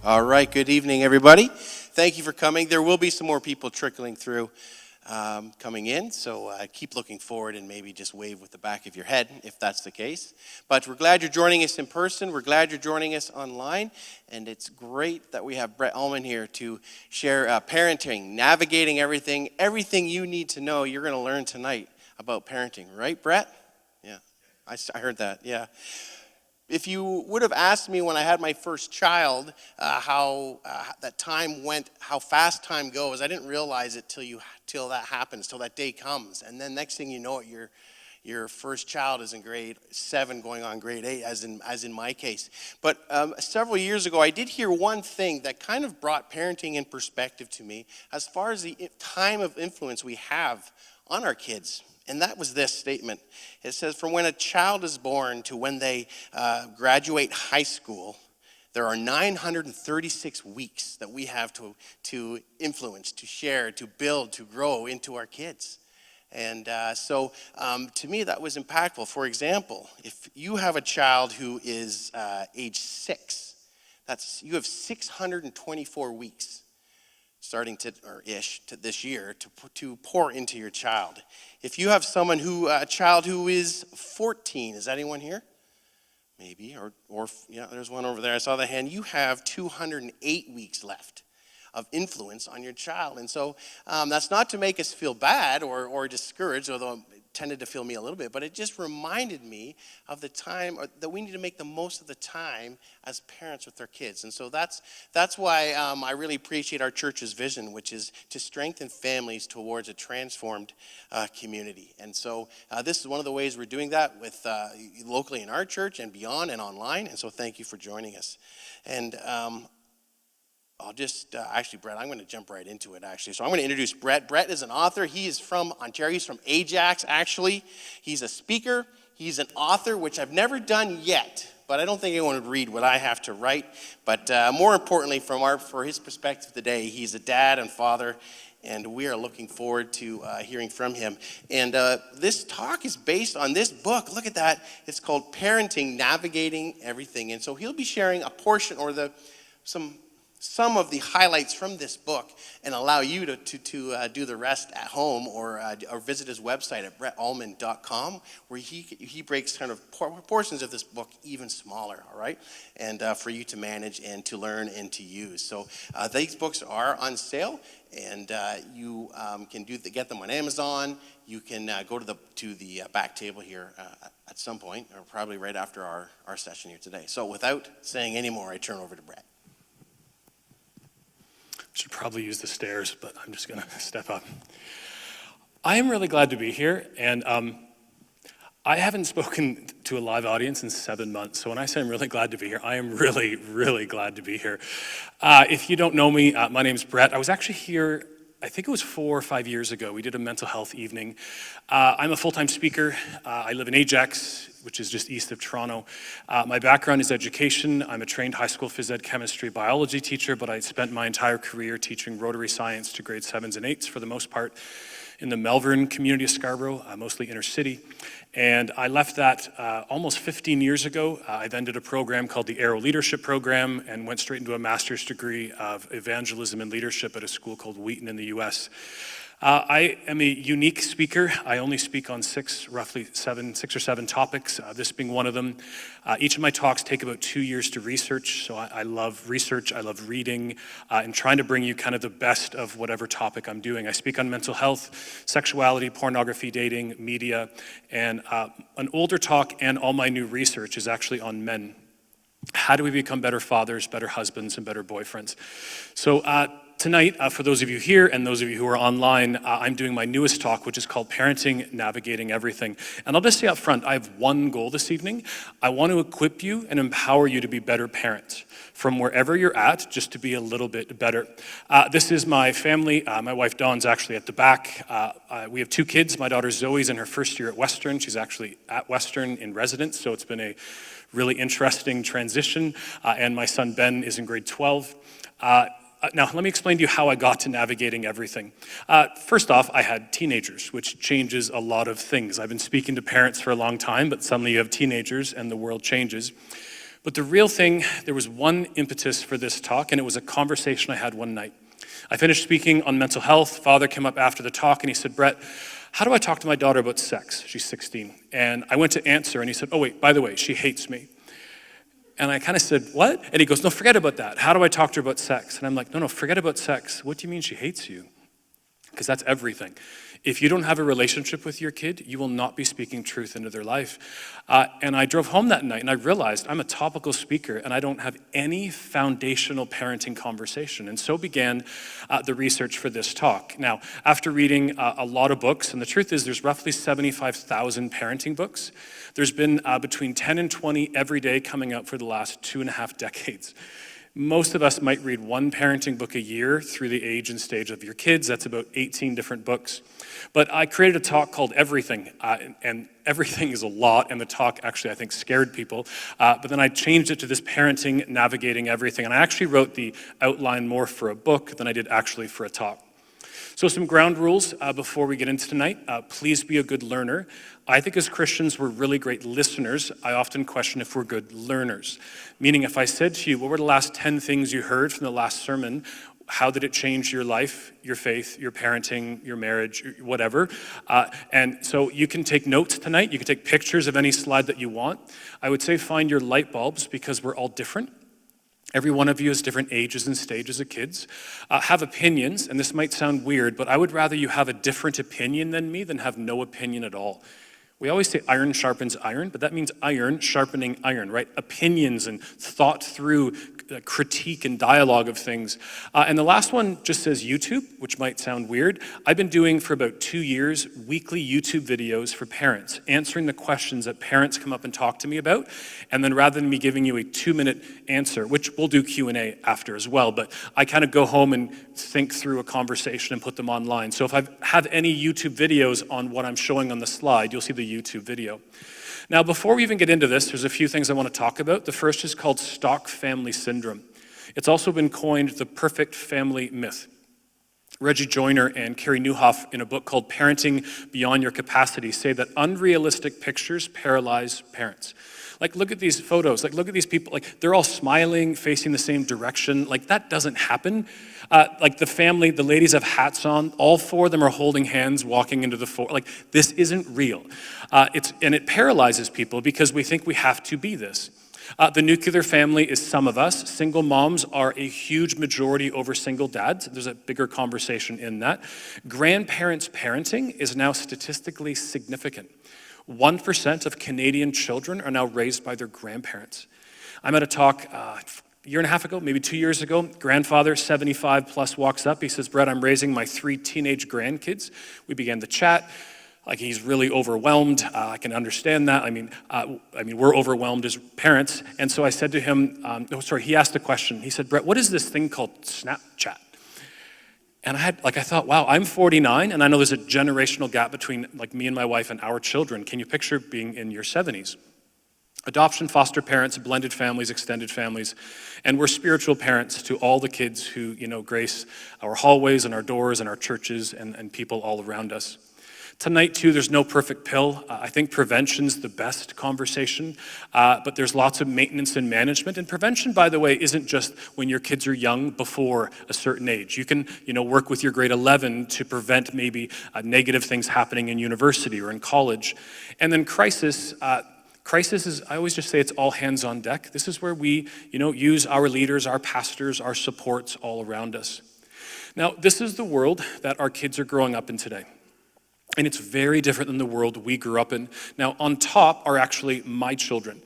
All right, good evening, everybody. Thank you for coming. There will be some more people trickling through coming in, so keep looking forward and maybe just wave with the back of your head if that's the case. But we're glad you're joining us in person. We're glad you're joining us online, and it's great that we have Brett Ullman here to share parenting, navigating everything you need to know you're going to learn tonight about parenting. Right, Brett? Yeah, I heard that, yeah. If you would have asked me when I had my first child how that time went, how fast time goes, I didn't realize it till that happens, till that day comes. And then next thing you know it, your first child is in grade 7 going on grade 8, as in my case. But several years ago, I did hear one thing that kind of brought parenting in perspective to me as far as the time of influence we have on our kids. And that was this statement. It says, from when a child is born to when they graduate high school, there are 936 weeks that we have to influence, to share, to build, to grow into our kids. And so to me, that was impactful. For example, if you have a child who is age 6, you have 624 weeks starting to this year to pour into your child. If you have a child who is 14, is that anyone here? Maybe, or yeah, there's one over there. I saw the hand. You have 208 weeks left of influence on your child. And so that's not to make us feel bad or discouraged, although it tended to feel me a little bit, but it just reminded me of the time that we need to make the most of the time as parents with our kids. And so that's why I really appreciate our church's vision, which is to strengthen families towards a transformed community. And so this is one of the ways we're doing that with locally in our church and beyond and online. And so thank you for joining us. And I'll just, Brett, I'm going to jump right into it, actually. So I'm going to introduce Brett. Brett is an author. He is from Ontario. He's from Ajax, actually. He's a speaker. He's an author, which I've never done yet, but I don't think anyone would read what I have to write. But more importantly, for his perspective today, he's a dad and father, and we are looking forward to hearing from him. And this talk is based on this book. Look at that. It's called Parenting, Navigating Everything. And so he'll be sharing a portion or some of the highlights from this book and allow you to do the rest at home or visit his website at brettullman.com, where he breaks kind of portions of this book even smaller, all right, and for you to manage and to learn and to use. So these books are on sale, and you can get them on Amazon. You can go to the back table here at some point, or probably right after our session here today. So without saying any more, I turn over to Brett. Should probably use the stairs, but I'm just going to step up. I am really glad to be here, and I haven't spoken to a live audience in 7 months, so when I say I'm really glad to be here, I am really, really glad to be here. If you don't know me, my name's Brett. I was actually here, I think it was 4 or 5 years ago. We did a mental health evening. I'm a full-time speaker. I live in Ajax, which is just east of Toronto. My background is education. I'm a trained high school phys ed chemistry biology teacher, but I spent my entire career teaching rotary science to grade 7s and 8s for the most part in the Melbourne community of Scarborough, mostly inner city. And I left that almost 15 years ago. I then did a program called the Aero Leadership Program and went straight into a master's degree of evangelism and leadership at a school called Wheaton in the US. I am a unique speaker. I only speak on 6 or 7 topics, this being one of them. Each of my talks take about 2 years to research, so I love research, I love reading, and trying to bring you kind of the best of whatever topic I'm doing. I speak on mental health, sexuality, pornography, dating, media, and an older talk and all my new research is actually on men. How do we become better fathers, better husbands, and better boyfriends? So tonight, for those of you here and those of you who are online, I'm doing my newest talk, which is called Parenting, Navigating Everything. And I'll just say up front, I have one goal this evening. I want to equip you and empower you to be better parents from wherever you're at, just to be a little bit better. This is my family. My wife Dawn's actually at the back. We have 2 kids. My daughter Zoe's in her first year at Western. She's actually at Western in residence, so it's been a really interesting transition. And my son Ben is in grade 12. Now, let me explain to you how I got to navigating everything. First off, I had teenagers, which changes a lot of things. I've been speaking to parents for a long time, but suddenly you have teenagers and the world changes. But the real thing, there was one impetus for this talk, and it was a conversation I had one night. I finished speaking on mental health. Father came up after the talk, and he said, Brett, how do I talk to my daughter about sex? She's 16. And I went to answer, and he said, oh, wait, by the way, she hates me. And I kind of said, what? And he goes, no, forget about that. How do I talk to her about sex? And I'm like, no, forget about sex. What do you mean she hates you? Because that's everything. If you don't have a relationship with your kid, you will not be speaking truth into their life. And I drove home that night and I realized I'm a topical speaker and I don't have any foundational parenting conversation. And so began the research for this talk. Now, after reading a lot of books, and the truth is there's roughly 75,000 parenting books, there's been between 10 and 20 every day coming out for the last 2.5 decades. Most of us might read one parenting book a year through the age and stage of your kids. That's about 18 different books. But I created a talk called Everything, and everything is a lot, and the talk actually, I think, scared people. But then I changed it to this parenting, navigating everything, and I actually wrote the outline more for a book than I did actually for a talk. So some ground rules before we get into tonight. Please be a good learner. I think as Christians, we're really great listeners. I often question if we're good learners. Meaning if I said to you, what were the last 10 things you heard from the last sermon? How did it change your life, your faith, your parenting, your marriage, whatever? And so you can take notes tonight. You can take pictures of any slide that you want. I would say find your light bulbs because we're all different. Every one of you has different ages and stages of kids, have opinions, and this might sound weird, but I would rather you have a different opinion than me than have no opinion at all. We always say iron sharpens iron, but that means iron sharpening iron, right? Opinions and thought through critique and dialogue of things. And the last one just says YouTube, which might sound weird. I've been doing for about 2 years weekly YouTube videos for parents, answering the questions that parents come up and talk to me about. And then rather than me giving you a 2-minute answer, which we'll do Q&A after as well, but I kind of go home and think through a conversation and put them online. So if I have any YouTube videos on what I'm showing on the slide, you'll see the YouTube video. Now, before we even get into this, there's a few things I want to talk about. The first is called stock family syndrome. It's also been coined the perfect family myth. Reggie Joyner and Carrie Nieuwhof in a book called Parenting Beyond Your Capacity say that unrealistic pictures paralyze parents. Like, look at these photos. Like, look at these people. Like, they're all smiling, facing the same direction. Like, that doesn't happen. Like, the family, the ladies have hats on. All 4 of them are holding hands, walking into the Like, this isn't real. And it paralyzes people because we think we have to be this. The nuclear family is some of us. Single moms are a huge majority over single dads. There's a bigger conversation in that. Grandparents parenting is now statistically significant. 1% of Canadian children are now raised by their grandparents. I'm at a talk a year and a half ago, maybe 2 years ago. Grandfather, 75 plus, walks up. He says, Brett, I'm raising my 3 teenage grandkids. We began to chat. Like, he's really overwhelmed. I can understand that. I mean, we're overwhelmed as parents. And so I said to him, he asked a question. He said, Brett, what is this thing called Snapchat? And I thought, wow, I'm 49, and I know there's a generational gap between like me and my wife and our children. Can you picture being in your 70s? Adoption, foster parents, blended families, extended families, and we're spiritual parents to all the kids who, grace our hallways and our doors and our churches and people all around us. Tonight, too, there's no perfect pill. I think prevention's the best conversation, but there's lots of maintenance and management. And prevention, by the way, isn't just when your kids are young before a certain age. You can, work with your grade 11 to prevent maybe negative things happening in university or in college. And then crisis is, I always just say it's all hands on deck. This is where we, use our leaders, our pastors, our supports all around us. Now, this is the world that our kids are growing up in today. And it's very different than the world we grew up in. Now, on top are actually my children.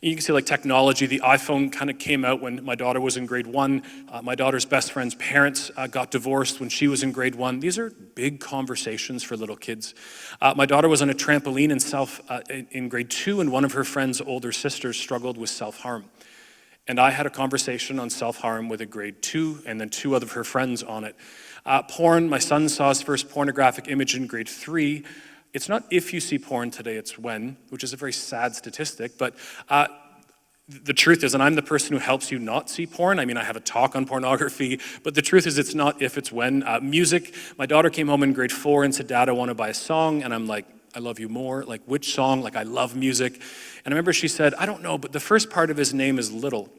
You can see like technology, the iPhone kind of came out when my daughter was in grade 1. My daughter's best friend's parents got divorced when she was in grade 1. These are big conversations for little kids. My daughter was on a trampoline in grade 2, and one of her friend's older sisters struggled with self-harm. And I had a conversation on self-harm with a grade 2, and then 2 of her friends on it. Porn, my son saw his first pornographic image in grade 3. It's not if you see porn today, it's when, which is a very sad statistic, but the truth is, and I'm the person who helps you not see porn. I mean, I have a talk on pornography, but the truth is it's not if, it's when. Music, my daughter came home in grade 4 and said, Dad, I want to buy a song, and I'm like, I love you more? Like which song? Like I love music. And I remember she said, I don't know, but the first part of his name is Little.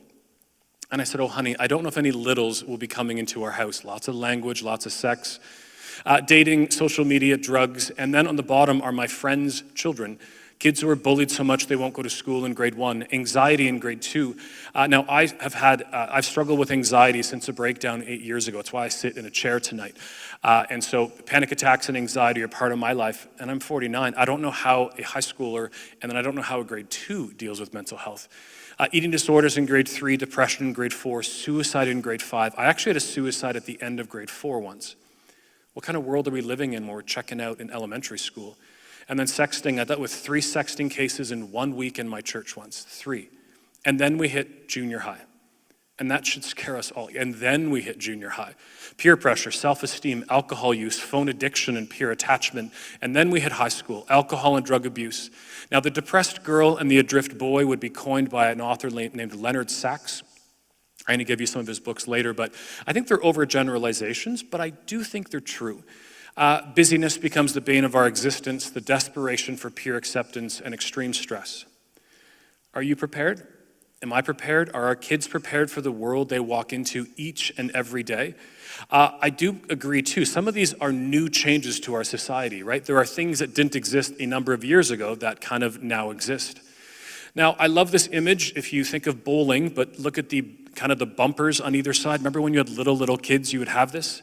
And I said, oh honey, I don't know if any littles will be coming into our house. Lots of language, lots of sex, dating, social media, drugs. And then on the bottom are my friends' children. Kids who are bullied so much they won't go to school in grade 1, anxiety in grade 2. Now, I've struggled with anxiety since a breakdown 8 years ago. It's why I sit in a chair tonight. And so panic attacks and anxiety are part of my life, and I'm 49. I don't know how a high schooler, and then I don't know how a grade 2 deals with mental health. Eating disorders in grade 3, depression in grade 4, suicide in grade 5. I actually had a suicide at the end of grade 4 once. What kind of world are we living in when we're checking out in elementary school? And then sexting, I dealt with 3 sexting cases in 1 week in my church once, 3. And then we hit junior high. And that should scare us all. And then we hit junior high. Peer pressure, self-esteem, alcohol use, phone addiction, and peer attachment. And then we hit high school, alcohol and drug abuse. Now, the depressed girl and the adrift boy would be coined by an author named Leonard Sachs. I'm going to give you some of his books later, but I think they're overgeneralizations, but I do think they're true. Busyness becomes the bane of our existence, the desperation for peer acceptance, and extreme stress. Are you prepared? Am I prepared? Are our kids prepared for the world they walk into each and every day? I do agree, too. Some of these are new changes to our society, right? There are things that didn't exist a number of years ago that kind of now exist. Now, I love this image if you think of bowling, but look at the kind of the bumpers on either side. Remember when you had little kids, you would have this?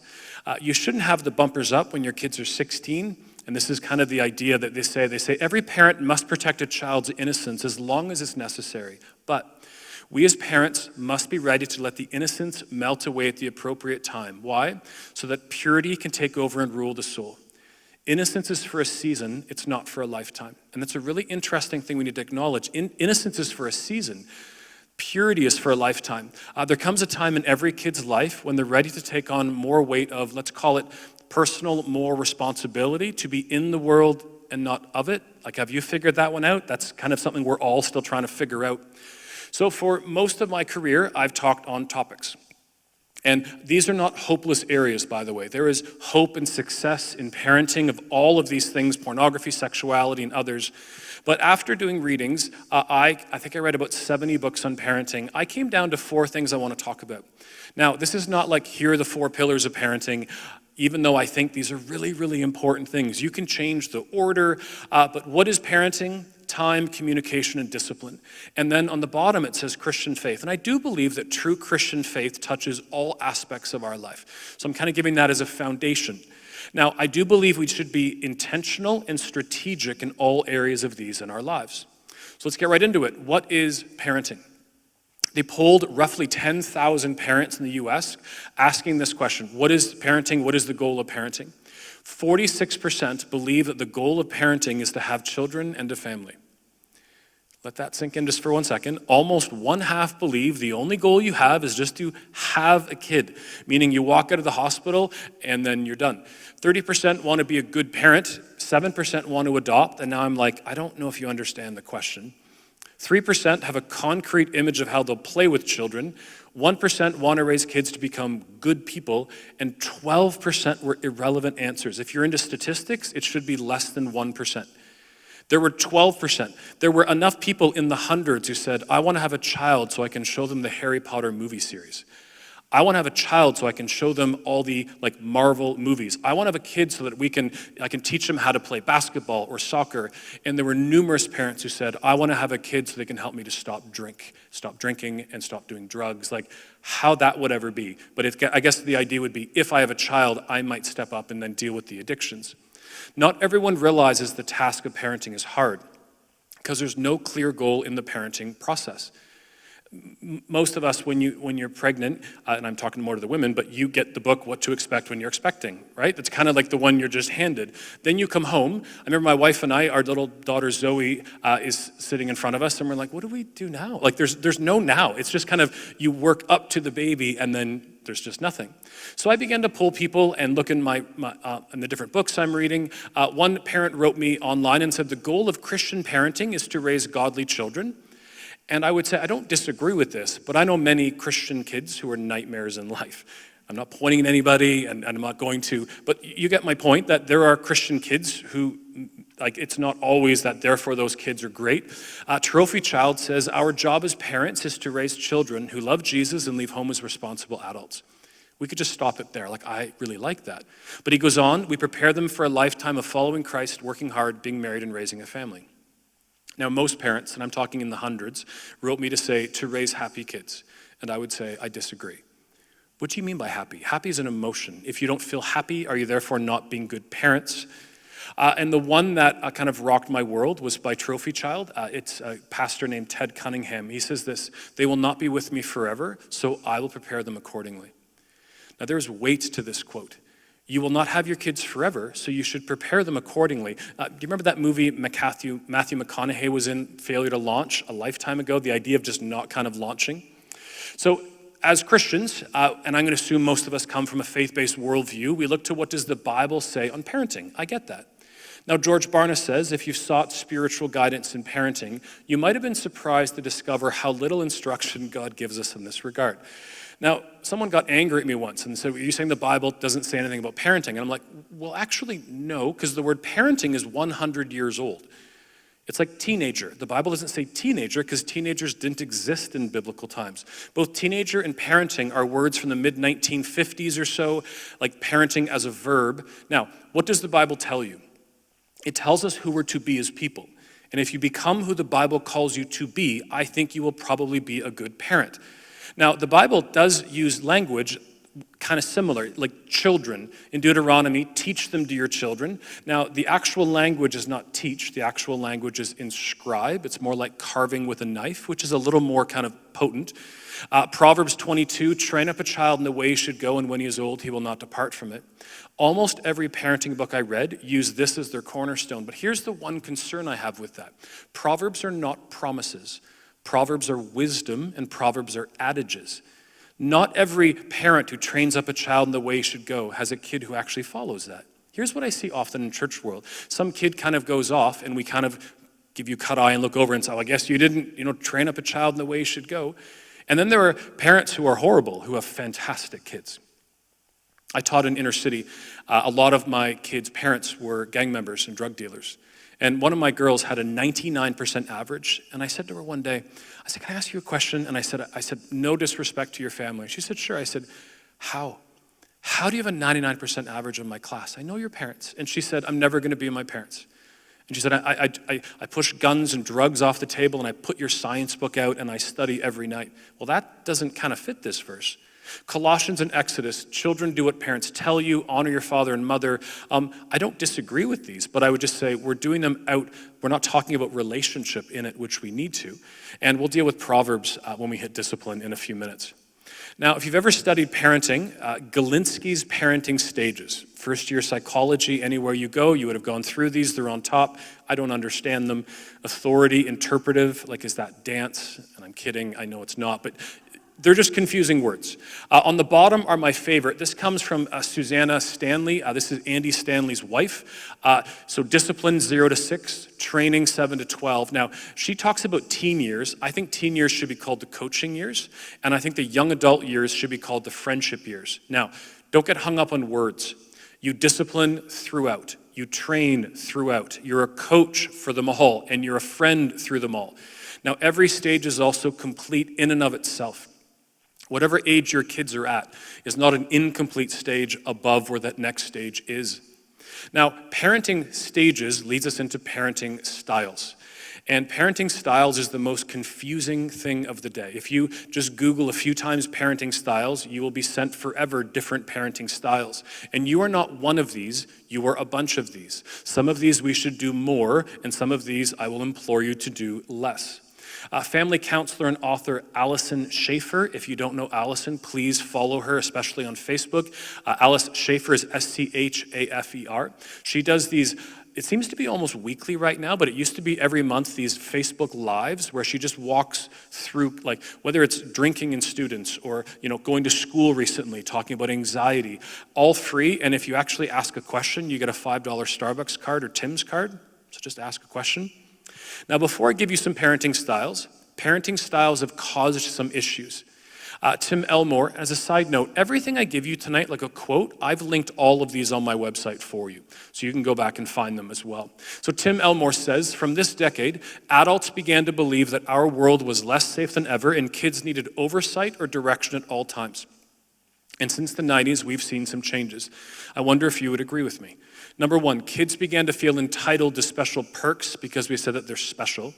You shouldn't have the bumpers up when your kids are 16, and this is kind of the idea that they say every parent must protect a child's innocence as long as it's necessary, but we as parents must be ready to let the innocence melt away at the appropriate time. Why? So that purity can take over and rule the soul. Innocence is for a season, it's not for a lifetime. And that's a really interesting thing we need to acknowledge. Innocence is for a season. Purity is for a lifetime. There comes a time in every kid's life when they're ready to take on more weight of, let's call it personal moral responsibility, to be in the world and not of it. Like, have you figured that one out? That's kind of something we're all still trying to figure out. So for most of my career, I've talked on topics. And these are not hopeless areas, by the way. There is hope and success in parenting of all of these things, pornography, sexuality, and others. But after doing readings, I think I read about 70 books on parenting. I came down to 4 things I want to talk about. Now, this is not like, here are the 4 pillars of parenting, even though I think these are really, really important things. You can change the order, but what is parenting? Time, communication, and discipline. And then on the bottom it says Christian faith. And I do believe that true Christian faith touches all aspects of our life. So I'm kind of giving that as a foundation. Now, I do believe we should be intentional and strategic in all areas of these in our lives. So let's get right into it. What is parenting? They polled roughly 10,000 parents in the US asking this question: what is parenting? What is the goal of parenting? 46% believe that the goal of parenting is to have children and a family. Let that sink in just for 1 second. Almost 1/2 believe the only goal you have is just to have a kid, meaning you walk out of the hospital and then you're done. 30% want to be a good parent, 7% want to adopt, and now I'm like, I don't know if you understand the question. 3% have a concrete image of how they'll play with children. 1% want to raise kids to become good people, and 12% were irrelevant answers. If you're into statistics, it should be less than 1%. There were 12%. There were enough people in the hundreds who said, I want to have a child so I can show them the Harry Potter movie series. I want to have a child so I can show them all the Marvel movies. I want to have a kid so that I can teach them how to play basketball or soccer. And there were numerous parents who said, I want to have a kid so they can help me to stop drinking and stop doing drugs. Like, how that would ever be. But I guess the idea would be, if I have a child, I might step up and then deal with the addictions. Not everyone realizes the task of parenting is hard, because there's no clear goal in the parenting process. Most of us, when you're pregnant, and I'm talking more to the women, but you get the book, What to Expect When You're Expecting, right? That's kind of like the one you're just handed. Then you come home. I remember my wife and I, our little daughter Zoe is sitting in front of us, and we're like, what do we do now? Like, there's no now. It's just kind of, you work up to the baby, and then there's just nothing. So I began to pull people and look in in the different books I'm reading. One parent wrote me online and said, the goal of Christian parenting is to raise godly children. And I would say, I don't disagree with this, but I know many Christian kids who are nightmares in life. I'm not pointing at anybody, and I'm not going to, but you get my point, that there are Christian kids who Like, it's not always that therefore those kids are great. Trophy Child says, our job as parents is to raise children who love Jesus and leave home as responsible adults. We could just stop it there. Like, I really like that. But he goes on, we prepare them for a lifetime of following Christ, working hard, being married, and raising a family. Now, most parents, and I'm talking in the hundreds, wrote me to say to raise happy kids. And I would say, I disagree. What do you mean by happy? Happy is an emotion. If you don't feel happy, are you therefore not being good parents? And the one that kind of rocked my world was by Trophy Child. It's a pastor named Ted Cunningham. He says this, they will not be with me forever, so I will prepare them accordingly. Now, there's weight to this quote. You will not have your kids forever, so you should prepare them accordingly. Do you remember that movie Matthew McConaughey was in, Failure to Launch, a lifetime ago? The idea of just not kind of launching. So as Christians, and I'm going to assume most of us come from a faith-based worldview, we look to what does the Bible say on parenting. I get that. Now, George Barna says, if you've sought spiritual guidance in parenting, you might have been surprised to discover how little instruction God gives us in this regard. Now, someone got angry at me once and said, are you saying the Bible doesn't say anything about parenting? And I'm like, well, actually, no, because the word parenting is 100 years old. It's like teenager. The Bible doesn't say teenager because teenagers didn't exist in biblical times. Both teenager and parenting are words from the mid-1950s or so, like parenting as a verb. Now, what does the Bible tell you? It tells us who we're to be as people. And if you become who the Bible calls you to be, I think you will probably be a good parent. Now, the Bible does use language kind of similar, like children. In Deuteronomy, teach them to your children. Now, the actual language is not teach. The actual language is inscribe. It's more like carving with a knife, which is a little more kind of potent. Proverbs 22, train up a child in the way he should go, and when he is old, he will not depart from it. Almost every parenting book I read used this as their cornerstone. But here's the one concern I have with that. Proverbs are not promises. Proverbs are wisdom, and Proverbs are adages. Not every parent who trains up a child in the way he should go has a kid who actually follows that. Here's what I see often in church world. Some kid kind of goes off, and we kind of give you cut eye and look over and say, well, I guess you didn't, train up a child in the way he should go. And then there are parents who are horrible, who have fantastic kids. I taught in inner city. A lot of my kids' parents were gang members and drug dealers. And one of my girls had a 99% average. And I said to her one day, I said, can I ask you a question? And I said, no disrespect to your family. She said, sure. I said, how? How do you have a 99% average in my class? I know your parents. And she said, I'm never going to be my parents. And she said, I push guns and drugs off the table, and I put your science book out, and I study every night. Well, that doesn't kind of fit this verse. Colossians and Exodus, children do what parents tell you, honor your father and mother. I don't disagree with these, but I would just say we're doing them out. We're not talking about relationship in it, which we need to. And we'll deal with Proverbs when we hit discipline in a few minutes. Now, if you've ever studied parenting, Galinsky's parenting stages, first year psychology, anywhere you go, you would have gone through these. They're on top. I don't understand them. Authority, interpretive, like is that dance? And I'm kidding, I know it's not, but they're just confusing words. On the bottom are my favorite. This comes from Susanna Stanley. This is Andy Stanley's wife. So discipline 0 to 6, training 7 to 12. Now, she talks about teen years. I think teen years should be called the coaching years, and I think the young adult years should be called the friendship years. Now, don't get hung up on words. You discipline throughout. You train throughout. You're a coach for them all, and you're a friend through them all. Now, every stage is also complete in and of itself. Whatever age your kids are at is not an incomplete stage above where that next stage is. Now, parenting stages leads us into parenting styles. And parenting styles is the most confusing thing of the day. If you just Google a few times parenting styles, you will be sent forever different parenting styles. And you are not one of these, you are a bunch of these. Some of these we should do more, and some of these I will implore you to do less. Family counselor and author Allison Schaefer. If you don't know Allison, please follow her, especially on Facebook. Alice Schaefer is Schafer. She does these, it seems to be almost weekly right now, but it used to be every month, these Facebook Lives where she just walks through, like whether it's drinking in students or going to school recently, talking about anxiety, all free. And if you actually ask a question, you get a $5 Starbucks card or Tim's card. So just ask a question. Now, before I give you some parenting styles have caused some issues. Tim Elmore, as a side note, everything I give you tonight, like a quote, I've linked all of these on my website for you, so you can go back and find them as well. So Tim Elmore says, from this decade, adults began to believe that our world was less safe than ever and kids needed oversight or direction at all times. And since the 90s, we've seen some changes. I wonder if you would agree with me. Number one, kids began to feel entitled to special perks because we said that they're special.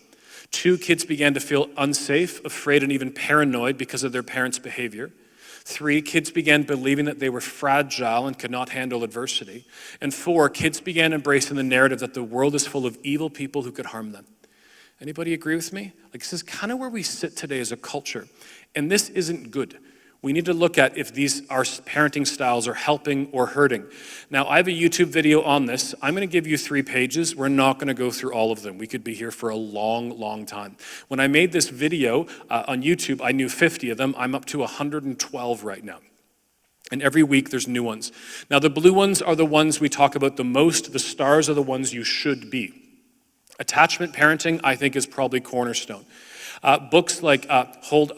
2, kids began to feel unsafe, afraid, and even paranoid because of their parents' behavior. 3, kids began believing that they were fragile and could not handle adversity. And 4, kids began embracing the narrative that the world is full of evil people who could harm them. Anybody agree with me? Like, this is kind of where we sit today as a culture. And this isn't good. We need to look at if our parenting styles are helping or hurting. Now, I have a YouTube video on this. I'm going to give you 3 pages. We're not going to go through all of them. We could be here for a long, long time. When I made this video on YouTube, I knew 50 of them. I'm up to 112 right now. And every week there's new ones. Now, the blue ones are the ones we talk about the most. The stars are the ones you should be. Attachment parenting, I think, is probably cornerstone. Books like Hold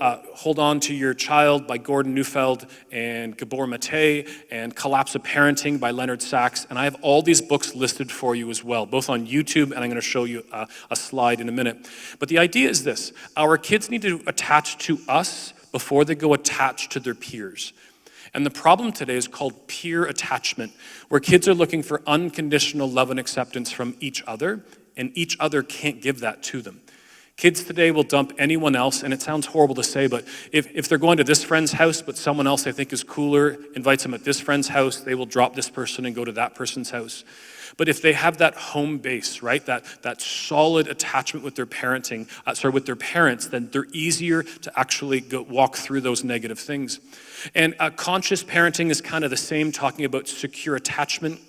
On to Your Child by Gordon Neufeld and Gabor Mate, and Collapse of Parenting by Leonard Sachs. And I have all these books listed for you as well, both on YouTube, and I'm going to show you a slide in a minute. But the idea is this: our kids need to attach to us before they go attach to their peers. And the problem today is called peer attachment, where kids are looking for unconditional love and acceptance from each other, and each other can't give that to them. Kids today will dump anyone else, and it sounds horrible to say, but if they're going to this friend's house, but someone else they think is cooler invites them at this friend's house, they will drop this person and go to that person's house. But if they have that home base, right, that solid attachment with their with their parents, then they're easier to actually walk through those negative things. And conscious parenting is kind of the same, talking about secure attachment.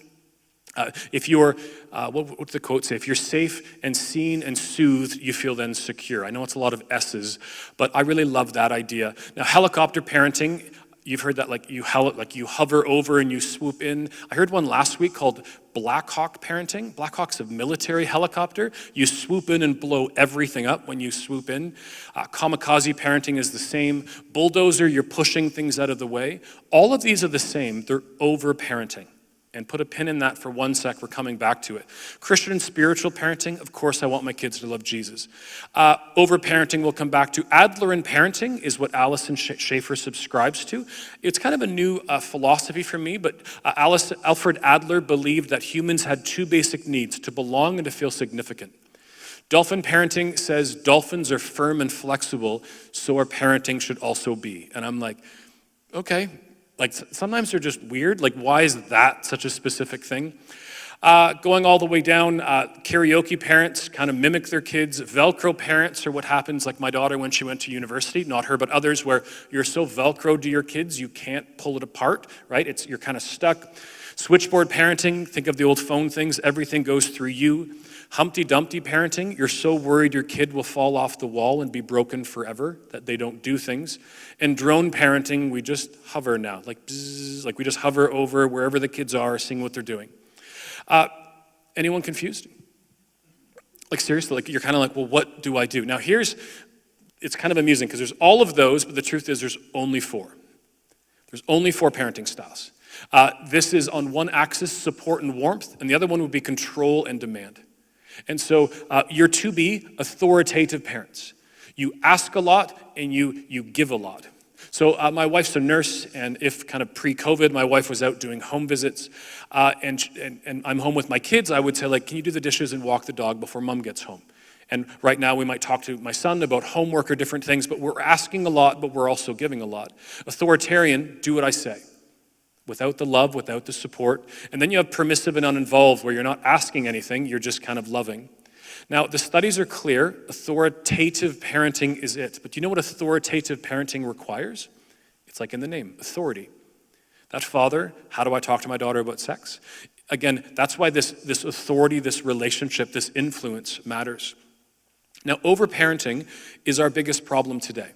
If you're, what's the quote say? If you're safe and seen and soothed, you feel then secure. I know it's a lot of S's, but I really love that idea. Now, helicopter parenting, you've heard that you hover over and you swoop in. I heard one last week called Black Hawk parenting. Black Hawk's a military helicopter. You swoop in and blow everything up when you swoop in. Kamikaze parenting is the same. Bulldozer, you're pushing things out of the way. All of these are the same. They're over parenting. And put a pin in that for 1 sec, we're coming back to it. Christian and spiritual parenting, of course I want my kids to love Jesus. Over-parenting we'll come back to. Adler-in parenting is what Allison Schaefer subscribes to. It's kind of a new philosophy for me, but Alfred Adler believed that humans had 2 basic needs: to belong and to feel significant. Dolphin parenting says dolphins are firm and flexible, so our parenting should also be. And I'm like, okay. Like, sometimes they're just weird. Like, why is that such a specific thing? Going all the way down, karaoke parents kind of mimic their kids. Velcro parents are what happens, like my daughter when she went to university, not her, but others, where you're so Velcroed to your kids, you can't pull it apart, right? You're kind of stuck. Switchboard parenting, think of the old phone things. Everything goes through you. Humpty Dumpty parenting, you're so worried your kid will fall off the wall and be broken forever that they don't do things. And drone parenting, we just hover now, like bzzz, like we just hover over wherever the kids are, seeing what they're doing. Anyone confused? Like, seriously, like you're kind of like, well, what do I do? Now it's kind of amusing because there's all of those, but the truth is there's only 4. There's only 4 parenting styles. This is on one axis, support and warmth, and the other one would be control and demand. And so you're to be authoritative parents. You ask a lot and you give a lot. So my wife's a nurse, and if kind of pre-COVID, my wife was out doing home visits, and I'm home with my kids, I would say, like, can you do the dishes and walk the dog before mom gets home? And right now we might talk to my son about homework or different things, but we're asking a lot, but we're also giving a lot. Authoritarian, do what I say. Without the love, without the support. And then you have permissive and uninvolved, where you're not asking anything, you're just kind of loving. Now, the studies are clear. Authoritative parenting is it. But do you know what authoritative parenting requires? It's like in the name, authority. That father, how do I talk to my daughter about sex? Again, that's why this authority, this relationship, this influence matters. Now, overparenting is our biggest problem today.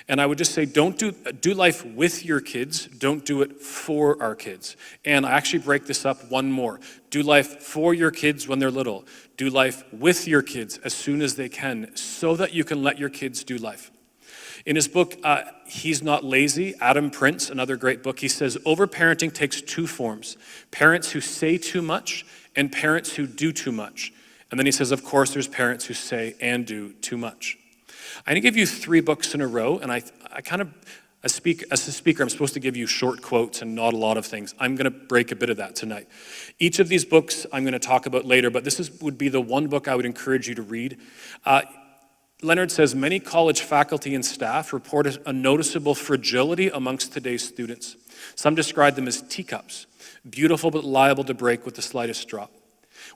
And I would just say, don't do life with your kids, don't do it for our kids. And I actually break this up one more. Do life for your kids when they're little. Do life with your kids as soon as they can, so that you can let your kids do life. In his book, He's Not Lazy, Adam Prince, another great book, he says, overparenting takes two forms: parents who say too much and parents who do too much. And then he says, of course, there's parents who say and do too much. I'm going to give you 3 books in a row, and I kind of, as a speaker, I'm supposed to give you short quotes and not a lot of things. I'm going to break a bit of that tonight. Each of these books I'm going to talk about later, but would be the one book I would encourage you to read. Leonard says, many college faculty and staff report a noticeable fragility amongst today's students. Some describe them as teacups, beautiful but liable to break with the slightest drop.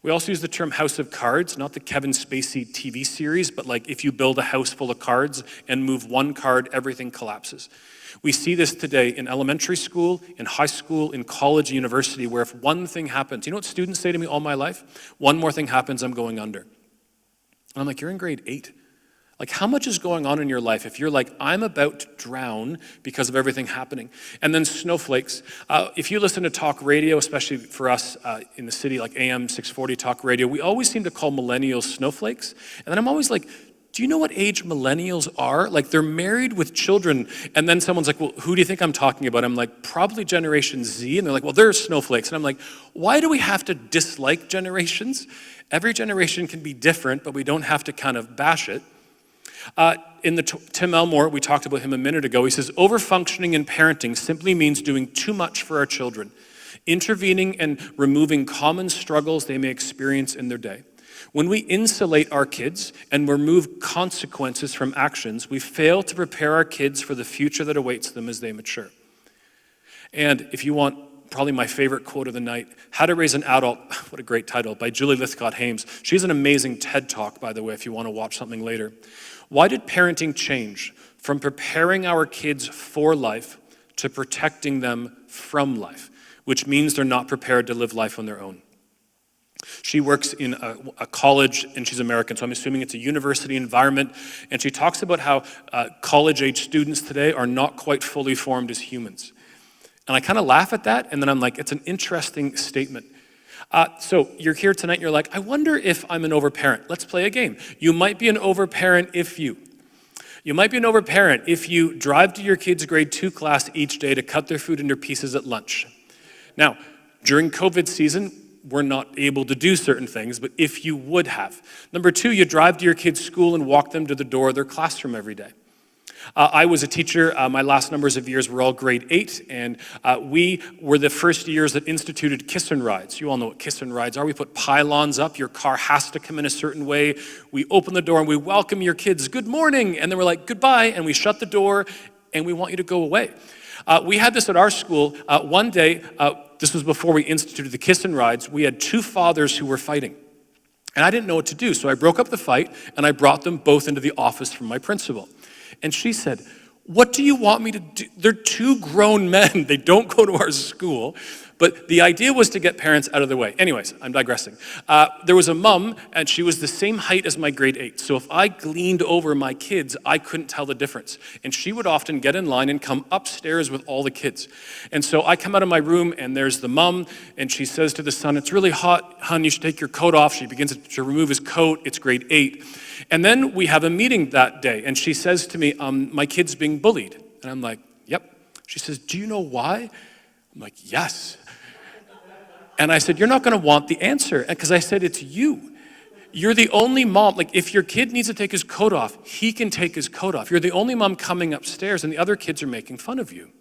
We also use the term house of cards, not the Kevin Spacey TV series, but like if you build a house full of cards and move one card, everything collapses. We see this today in elementary school, in high school, in college, university, where if one thing happens, you know what students say to me all my life? One more thing happens, I'm going under. And I'm like, you're in grade 8. Like, how much is going on in your life if you're like, I'm about to drown because of everything happening? And then snowflakes. If you listen to talk radio, especially for us in the city, like AM 640 talk radio, we always seem to call millennials snowflakes. And then I'm always like, do you know what age millennials are? Like, they're married with children. And then someone's like, well, who do you think I'm talking about? I'm like, probably Generation Z. And they're like, well, they're snowflakes. And I'm like, why do we have to dislike generations? Every generation can be different, but we don't have to kind of bash it. In the Tim Elmore, we talked about him a minute ago, he says, overfunctioning in parenting simply means doing too much for our children, intervening and removing common struggles they may experience in their day. When we insulate our kids and remove consequences from actions, we fail to prepare our kids for the future that awaits them as they mature. And if you want probably my favorite quote of the night, How to Raise an Adult, what a great title, by Julie Lythcott-Haims. She's an amazing TED Talk, by the way, if you want to watch something later. Why did parenting change from preparing our kids for life to protecting them from life, which means they're not prepared to live life on their own? She works in a college, and she's American, so I'm assuming it's a university environment, and she talks about how college-age students today are not quite fully formed as humans. And I kind of laugh at that, and then I'm like, it's an interesting statement. So you're here tonight and you're like, I wonder if I'm an overparent. Let's play a game. You might be an overparent if you might be an overparent if you drive to your kid's grade 2 class each day to cut their food into pieces at lunch. Now, during COVID season, we're not able to do certain things, but if you would have. Number 2, you drive to your kid's school and walk them to the door of their classroom every day. I was a teacher. My last numbers of years were all grade 8, and we were the first years that instituted kiss and rides. You all know what kiss and rides are. We put pylons up. Your car has to come in a certain way. We open the door and we welcome your kids. Good morning. And then we're like, goodbye. And we shut the door and we want you to go away. We had this at our school. One day, this was before we instituted the kiss and rides, we had 2 fathers who were fighting. And I didn't know what to do, so I broke up the fight and I brought them both into the office from my principal. And she said, what do you want me to do? They're 2 grown men. They don't go to our school. But the idea was to get parents out of the way. Anyways, I'm digressing. There was a mom, and she was the same height as my grade 8. So if I gleaned over my kids, I couldn't tell the difference. And she would often get in line and come upstairs with all the kids. And so I come out of my room, and there's the mom, and she says to the son, it's really hot, hon, you should take your coat off. She begins to remove his coat. It's grade 8. And then we have a meeting that day, and she says to me, my kid's being bullied. And I'm like, yep. She says, do you know why? I'm like, yes. And I said, you're not going to want the answer. Because I said, it's you. You're the only mom. Like, if your kid needs to take his coat off, he can take his coat off. You're the only mom coming upstairs, and the other kids are making fun of you.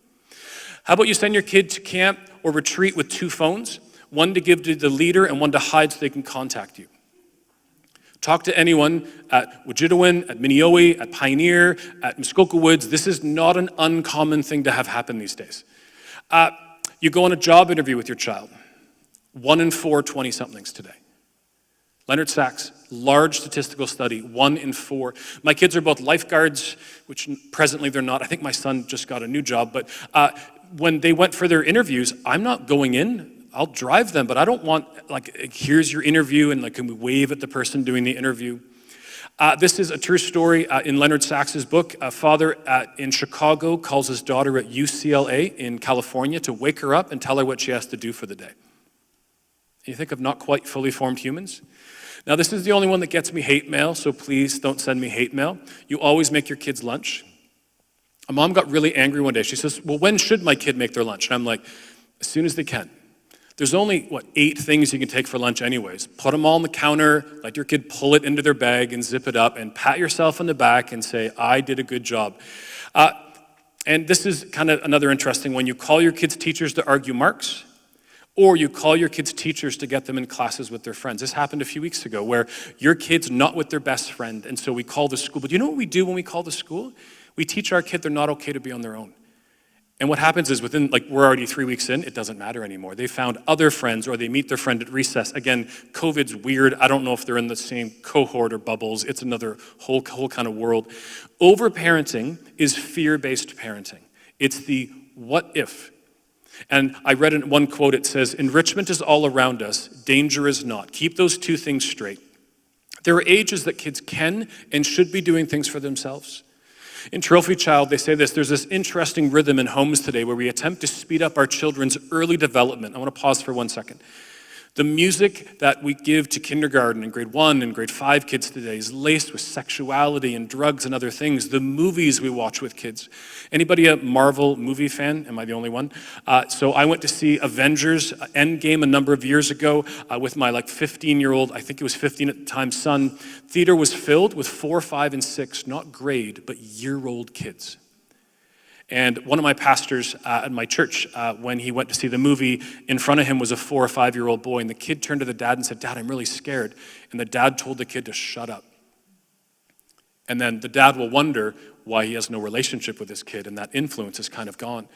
How about you send your kid to camp or retreat with 2 phones, one to give to the leader and one to hide so they can contact you? Talk to anyone at Wajidawin, at Minneowi, at Pioneer, at Muskoka Woods. This is not an uncommon thing to have happen these days. You go on a job interview with your child. 1 in 4 20-somethings today. Leonard Sachs, large statistical study, 1 in 4. My kids are both lifeguards, which presently they're not. I think my son just got a new job. But when they went for their interviews, I'm not going in. I'll drive them, but I don't want, like, here's your interview, and like, can we wave at the person doing the interview? This is a true story in Leonard Sachs's book. A father in Chicago calls his daughter at UCLA in California to wake her up and tell her what she has to do for the day. You think of not quite fully formed humans? Now, this is the only one that gets me hate mail, so please don't send me hate mail. You always make your kids lunch. A mom got really angry one day. She says, well, when should my kid make their lunch? And I'm like, as soon as they can. There's only, 8 things you can take for lunch anyways. Put them all on the counter, let your kid pull it into their bag and zip it up, and pat yourself on the back and say, I did a good job. And this is kind of another interesting one. You call your kids' teachers to argue marks, or you call your kids' teachers to get them in classes with their friends. This happened a few weeks ago where your kid's not with their best friend, and so we call the school. But you know what we do when we call the school? We teach our kid they're not okay to be on their own. And what happens is within, we're already 3 weeks in, it doesn't matter anymore. They found other friends or they meet their friend at recess. Again, COVID's weird. I don't know if they're in the same cohort or bubbles. It's another whole kind of world. Overparenting is fear-based parenting. It's the what if. And I read in one quote, it says, enrichment is all around us, danger is not. Keep those two things straight. There are ages that kids can and should be doing things for themselves. In Trophy Child, they say this, there's this interesting rhythm in homes today where we attempt to speed up our children's early development. I want to pause for 1 second. The music that we give to kindergarten and grade 1 and grade 5 kids today is laced with sexuality and drugs and other things. The movies we watch with kids. Anybody a Marvel movie fan? Am I the only one? So I went to see Avengers Endgame a number of years ago with my 15-year-old, I think it was 15 at the time, son. Theater was filled with 4, 5, and 6, not grade, but year-old kids. And one of my pastors at my church, when he went to see the movie, in front of him was a 4 or 5-year-old boy, and the kid turned to the dad and said, Dad, I'm really scared. And the dad told the kid to shut up. And then the dad will wonder why he has no relationship with this kid, and that influence is kind of gone.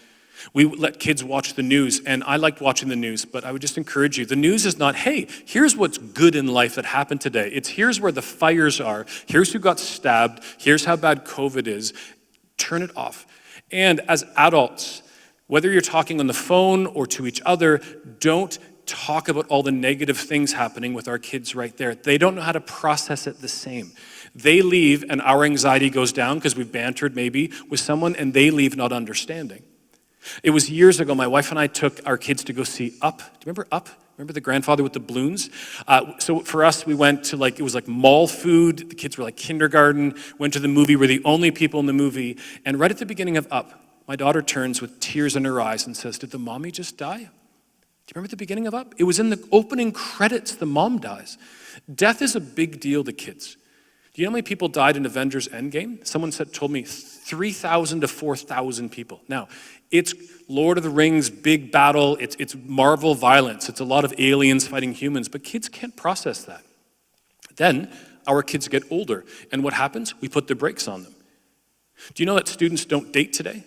We let kids watch the news, and I liked watching the news, but I would just encourage you, the news is not, hey, here's what's good in life that happened today. It's here's where the fires are, here's who got stabbed, here's how bad COVID is. Turn it off. And as adults, whether you're talking on the phone or to each other, don't talk about all the negative things happening with our kids right there. They don't know how to process it the same. They leave and our anxiety goes down because we've bantered maybe with someone, and they leave not understanding. It was years ago, my wife and I took our kids to go see Up. Do you remember Up? Remember the grandfather with the balloons? So for us, we went to it was mall food. The kids were kindergarten, went to the movie. We're the only people in the movie. And right at the beginning of Up, my daughter turns with tears in her eyes and says, did the mommy just die? Do you remember the beginning of Up? It was in the opening credits, the mom dies. Death is a big deal to kids. Do you know how many people died in Avengers Endgame? Someone told me 3,000 to 4,000 people. Now, it's Lord of the Rings, big battle, it's Marvel violence, it's a lot of aliens fighting humans, but kids can't process that. Then our kids get older, and what happens? We put the brakes on them. Do you know that students don't date today?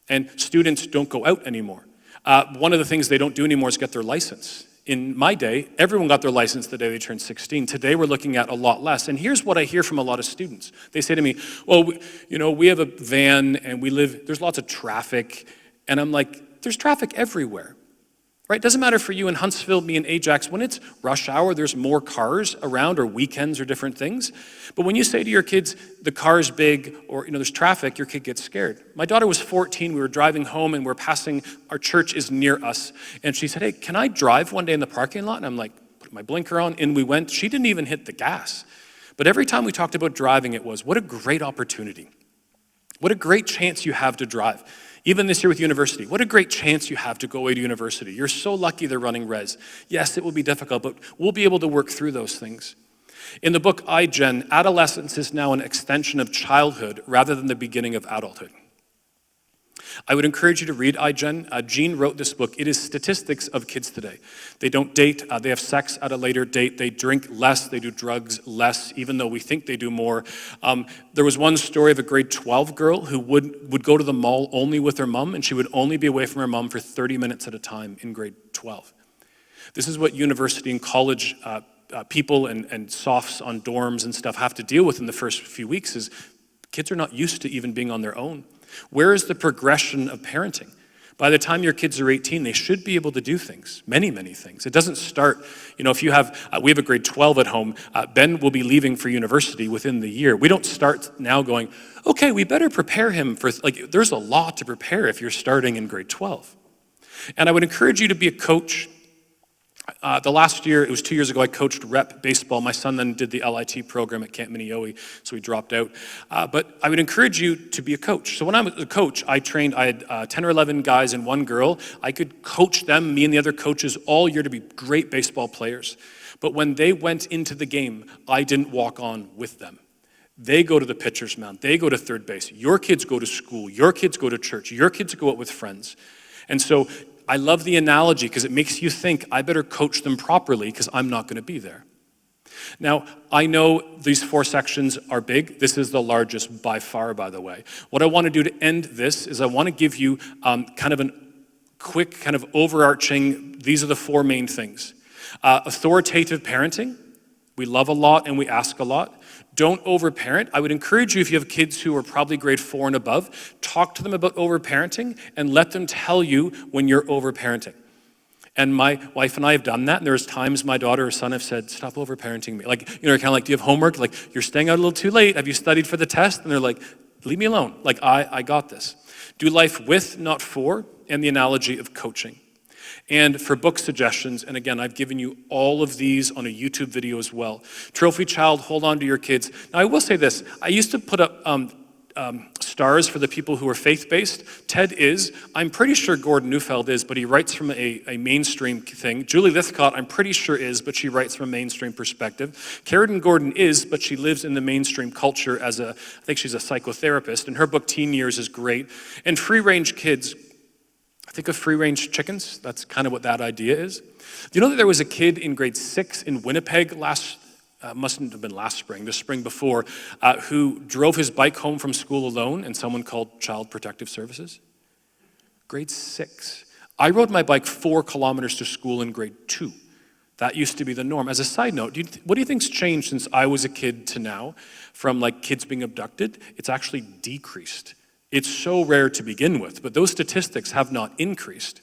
And students don't go out anymore. One of the things they don't do anymore is get their license. In my day, everyone got their license the day they turned 16. Today, we're looking at a lot less. And here's what I hear from a lot of students. They say to me, well, we have a van and there's lots of traffic. And I'm like, there's traffic everywhere, right? It doesn't matter for you in Huntsville, me in Ajax. When it's rush hour, there's more cars around, or weekends or different things. But when you say to your kids, the car's big, or there's traffic, your kid gets scared. My daughter was 14. We were driving home and we're passing, our church is near us. And she said, hey, can I drive one day in the parking lot? And I'm like, put my blinker on, in we went. She didn't even hit the gas. But every time we talked about driving, it was, what a great opportunity. What a great chance you have to drive. Even this year with university, what a great chance you have to go away to university. You're so lucky they're running res. Yes, it will be difficult, but we'll be able to work through those things. In the book iGen, adolescence is now an extension of childhood rather than the beginning of adulthood. I would encourage you to read iGen. Jean wrote this book. It is statistics of kids today. They don't date. They have sex at a later date. They drink less. They do drugs less, even though we think they do more. There was one story of a grade 12 girl who would go to the mall only with her mom, and she would only be away from her mom for 30 minutes at a time in grade 12. This is what university and college people and softs on dorms and stuff have to deal with in the first few weeks is kids are not used to even being on their own. Where is the progression of parenting? By the time your kids are 18, they should be able to do things, many, many things. It doesn't start, if you have, we have a grade 12 at home, Ben will be leaving for university within the year. We don't start now going, okay, we better prepare him for, there's a lot to prepare if you're starting in grade 12. And I would encourage you to be a coach. The last year, it was 2 years ago, I coached rep baseball. My son then did the LIT program at Camp Minneoe, so he dropped out. But I would encourage you to be a coach. So when I was a coach, I had 10 or 11 guys and one girl. I could coach them, me and the other coaches, all year to be great baseball players. But when they went into the game, I didn't walk on with them. They go to the pitcher's mound. They go to third base. Your kids go to school. Your kids go to church. Your kids go out with friends. And so I love the analogy because it makes you think, I better coach them properly because I'm not going to be there. Now, I know these 4 sections are big. This is the largest by far, by the way. What I want to do to end this is I want to give you kind of a quick, kind of overarching, these are the 4 main things. Authoritative parenting. We love a lot and we ask a lot. Don't overparent. I would encourage you, if you have kids who are probably grade 4 and above, talk to them about overparenting and let them tell you when you're overparenting. And my wife and I have done that, and there's times my daughter or son have said, stop overparenting me. Like, kind of like, do you have homework? Like, you're staying out a little too late. Have you studied for the test? And they're like, leave me alone. Like, I got this. Do life with, not for, and the analogy of coaching. And for book suggestions, and again, I've given you all of these on a YouTube video as well. Trophy Child, Hold On to Your Kids. Now, I will say this. I used to put up stars for the people who are faith-based. Ted is. I'm pretty sure Gordon Neufeld is, but he writes from a mainstream thing. Julie Lithcott, I'm pretty sure is, but she writes from a mainstream perspective. Carradine Gordon is, but she lives in the mainstream culture I think she's a psychotherapist, and her book, Teen Years, is great. And Free-Range Kids, think of free-range chickens. That's kind of what that idea is. Do you know that there was a kid in grade 6 in Winnipeg mustn't have been last spring, the spring before, who drove his bike home from school alone and someone called Child Protective Services? Grade 6. I rode my bike 4 kilometers to school in grade 2. That used to be the norm. As a side note, what do you think's changed since I was a kid to now? From like kids being abducted, it's actually decreased. It's so rare to begin with, but those statistics have not increased.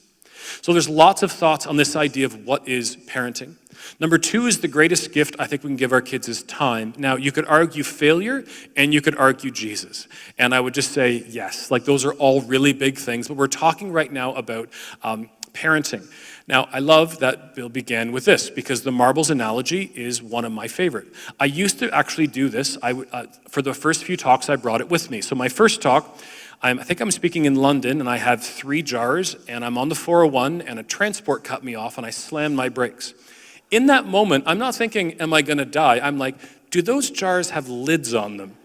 So there's lots of thoughts on this idea of what is parenting. Number 2 is the greatest gift I think we can give our kids is time. Now, you could argue failure and you could argue Jesus. And I would just say yes, like those are all really big things, but we're talking right now about parenting. Now, I love that Bill began with this because the marbles analogy is one of my favorite. I used to actually do this. For the first few talks, I brought it with me. So my first talk, I think I'm speaking in London, and I have 3 jars, and I'm on the 401, and a transport cut me off, and I slammed my brakes. In that moment, I'm not thinking, am I going to die? I'm like, do those jars have lids on them?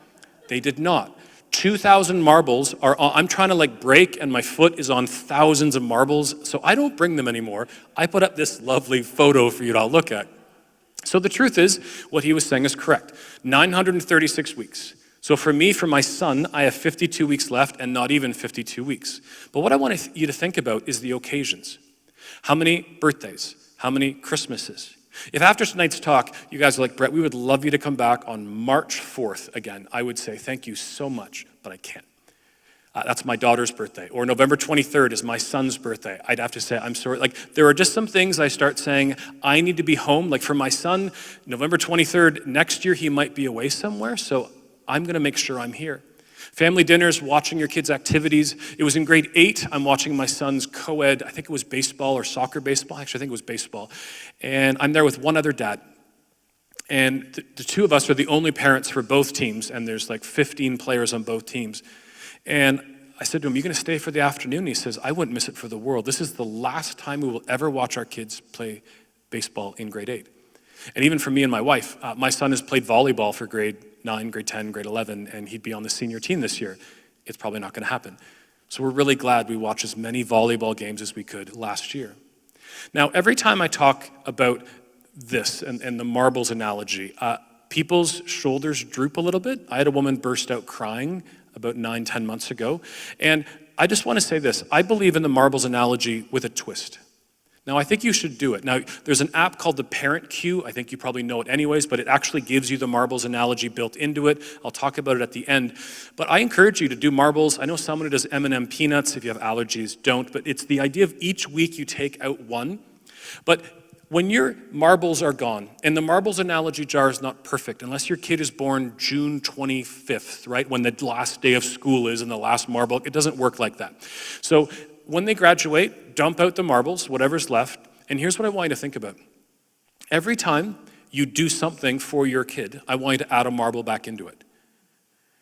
They did not. 2,000 marbles are on, I'm trying to like brake, and my foot is on thousands of marbles, so I don't bring them anymore. I put up this lovely photo for you to all look at. So the truth is, what he was saying is correct. 936 weeks. So for me, for my son, I have 52 weeks left and not even 52 weeks. But what I want you to think about is the occasions. How many birthdays? How many Christmases? If after tonight's talk, you guys are like, Brett, we would love you to come back on March 4th again, I would say thank you so much, but I can't. That's my daughter's birthday. Or November 23rd is my son's birthday. I'd have to say, I'm sorry. Like, there are just some things I start saying, I need to be home. Like for my son, November 23rd, next year he might be away somewhere, so I'm going to make sure I'm here. Family dinners, watching your kids' activities. It was in grade 8, I'm watching my son's co-ed, I think it was baseball or soccer baseball. Actually, I think it was baseball. And I'm there with one other dad. And the 2 of us are the only parents for both teams, and there's like 15 players on both teams. And I said to him, you going to stay for the afternoon? And he says, I wouldn't miss it for the world. This is the last time we will ever watch our kids play baseball in grade 8. And even for me and my wife, my son has played volleyball for grade 9, grade 10, grade 11, and he'd be on the senior team this year. It's probably not going to happen. So we're really glad we watched as many volleyball games as we could last year. Now, every time I talk about this and the marbles analogy, people's shoulders droop a little bit. I had a woman burst out crying about 9-10 months ago. And I just want to say this. I believe in the marbles analogy with a twist. Now, I think you should do it. Now, there's an app called the Parent Cue. I think you probably know it anyways, but it actually gives you the marbles analogy built into it. I'll talk about it at the end. But I encourage you to do marbles. I know someone who does M&M peanuts. If you have allergies, don't. But it's the idea of each week you take out one. But when your marbles are gone, and the marbles analogy jar is not perfect, unless your kid is born June 25th, right, when the last day of school is and the last marble, it doesn't work like that. So when they graduate, dump out the marbles, whatever's left, And here's what I want you to think about. Every time you do something for your kid, I want you to add a marble back into it.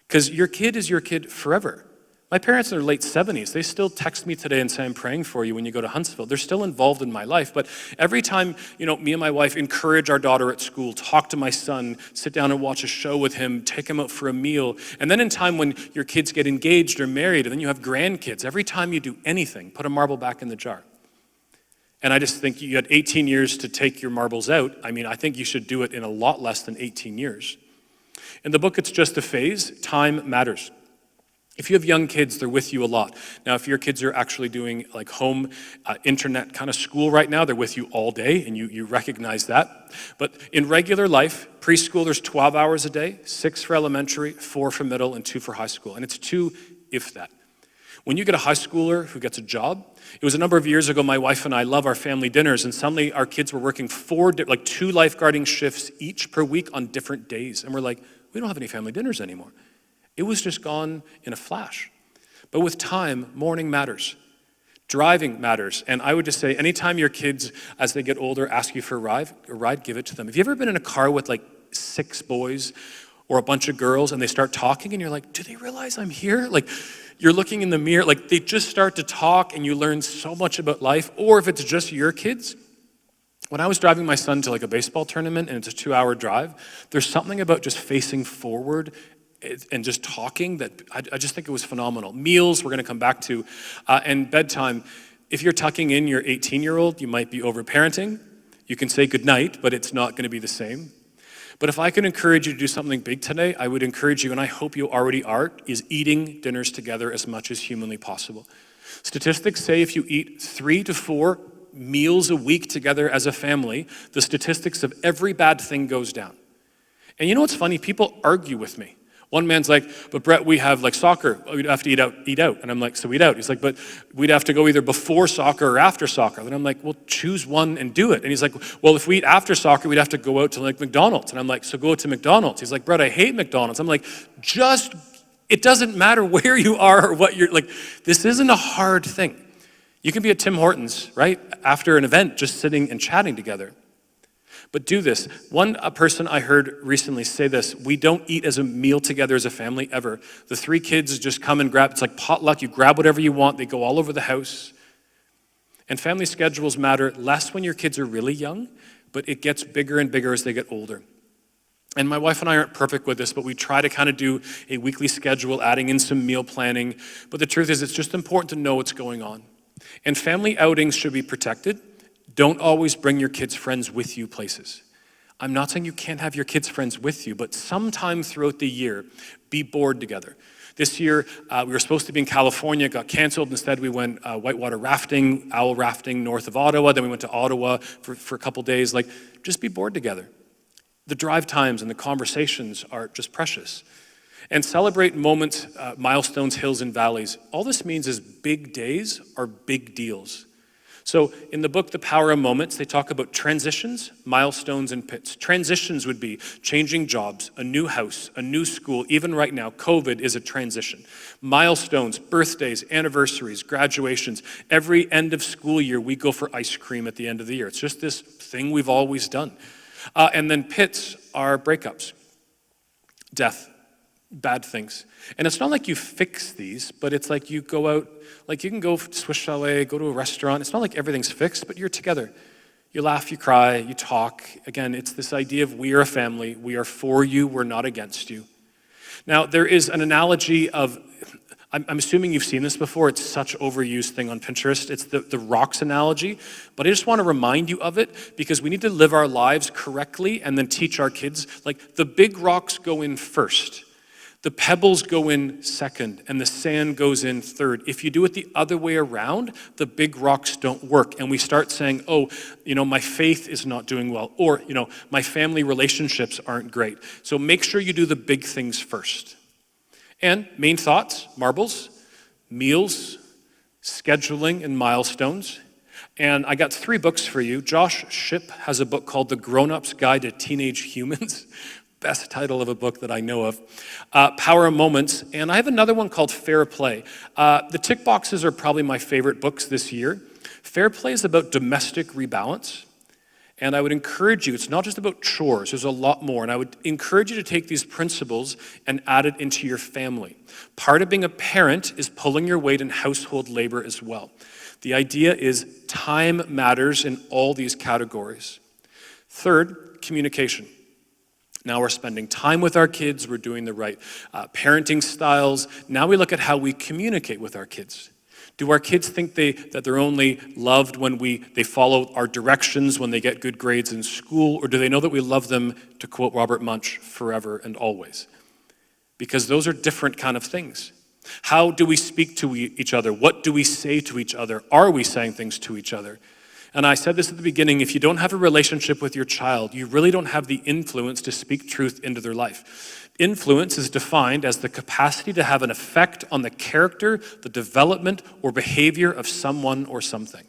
Because your kid is your kid forever. My parents in their late 70s, they still text me today and say, I'm praying for you when you go to Huntsville. They're still involved in my life. But every time, me and my wife encourage our daughter at school, talk to my son, sit down and watch a show with him, take him out for a meal. And then in time when your kids get engaged or married, and then you have grandkids, every time you do anything, put a marble back in the jar. And I just think you had 18 years to take your marbles out. I think you should do it in a lot less than 18 years. In the book, It's Just a Phase, time matters. If you have young kids, they're with you a lot. Now, if your kids are actually doing like home internet kind of school right now, they're with you all day, and you recognize that. But in regular life, preschool, there's 12 hours a day, 6 for elementary, 4 for middle, and 2 for high school. And it's 2, if that. When you get a high schooler who gets a job, it was a number of years ago, my wife and I love our family dinners, and suddenly our kids were working 2 lifeguarding shifts each per week on different days. And we're like, we don't have any family dinners anymore. It was just gone in a flash. But with time, morning matters. Driving matters. And I would just say, anytime your kids, as they get older, ask you for a ride, give it to them. Have you ever been in a car with like 6 boys or a bunch of girls and they start talking and you're like, do they realize I'm here? Like, you're looking in the mirror, like they just start to talk and you learn so much about life. Or if it's just your kids, when I was driving my son to like a baseball tournament and it's a 2-hour drive, there's something about just facing forward and just talking that I just think it was phenomenal. Meals, we're going to come back to, and bedtime. If you're tucking in your 18-year-old, you might be overparenting. You can say goodnight, but it's not going to be the same. But if I could encourage you to do something big today, I would encourage you, and I hope you already are, is eating dinners together as much as humanly possible. Statistics say if you eat 3 to 4 meals a week together as a family, the statistics of every bad thing goes down. And you know what's funny? People argue with me. One man's like, but Brett, we have like soccer. We'd have to eat out. And I'm like, so eat out. He's like, but we'd have to go either before soccer or after soccer. And I'm like, well, choose one and do it. And he's like, well, if we eat after soccer, we'd have to go out to like McDonald's. And I'm like, so go to McDonald's. He's like, Brett, I hate McDonald's. I'm like, it doesn't matter where you are or what you're like. This isn't a hard thing. You can be at Tim Hortons, right? After an event, just sitting and chatting together. But do this. A person I heard recently say this, we don't eat as a meal together as a family ever. The 3 kids just come and grab, it's like potluck, you grab whatever you want, they go all over the house. And family schedules matter less when your kids are really young, but it gets bigger and bigger as they get older. And my wife and I aren't perfect with this, but we try to kind of do a weekly schedule, adding in some meal planning. But the truth is, it's just important to know what's going on. And family outings should be protected. Don't always bring your kids' friends with you places. I'm not saying you can't have your kids' friends with you, but sometime throughout the year, be bored together. This year, we were supposed to be in California, got canceled. Instead, we went whitewater rafting, owl rafting north of Ottawa. Then we went to Ottawa for a couple days. Like, just be bored together. The drive times and the conversations are just precious. And celebrate moments, milestones, hills, and valleys. All this means is big days are big deals. So in the book, The Power of Moments, they talk about transitions, milestones, and pits. Transitions would be changing jobs, a new house, a new school. Even right now, COVID is a transition. Milestones, birthdays, anniversaries, graduations. Every end of school year, we go for ice cream at the end of the year. It's just this thing we've always done. And then pits are breakups, death, bad things. And it's not like you fix these, but it's like you go out, like you can go to Swiss Chalet, go to a restaurant. It's not like everything's fixed, but you're together. You laugh, you cry, you talk. Again, it's this idea of we are a family. We are for you. We're not against you. Now, there is an analogy of, I'm assuming you've seen this before. It's such overused thing on Pinterest. It's the rocks analogy. But I just want to remind you of it because we need to live our lives correctly and then teach our kids. Like the big rocks go in first. The pebbles go in second, and the sand goes in third. If you do it the other way around, the big rocks don't work. And we start saying, oh, my faith is not doing well, or, my family relationships aren't great. So make sure you do the big things first. And main thoughts, marbles, meals, scheduling, and milestones. And I got 3 books for you. Josh Shipp has a book called The Grown-Up's Guide to Teenage Humans. Best title of a book that I know of. Power of Moments. And I have another one called Fair Play. The tick boxes are probably my favorite books this year. Fair play is about domestic rebalance. And I would encourage you, it's not just about chores, there's a lot more. And I would encourage you to take these principles and add it into your family. Part of being a parent is pulling your weight in household labor as well. The idea is time matters in all these categories. Third, communication. Now we're spending time with our kids, we're doing the right parenting styles. Now we look at how we communicate with our kids. Do our kids think that they're only loved when they follow our directions, when they get good grades in school, or do they know that we love them, to quote Robert Munch, forever and always? Because those are different kind of things. How do we speak to each other? What do we say to each other? Are we saying things to each other? And I said this at the beginning, if you don't have a relationship with your child, you really don't have the influence to speak truth into their life. Influence is defined as the capacity to have an effect on the character, the development, or behavior of someone or something.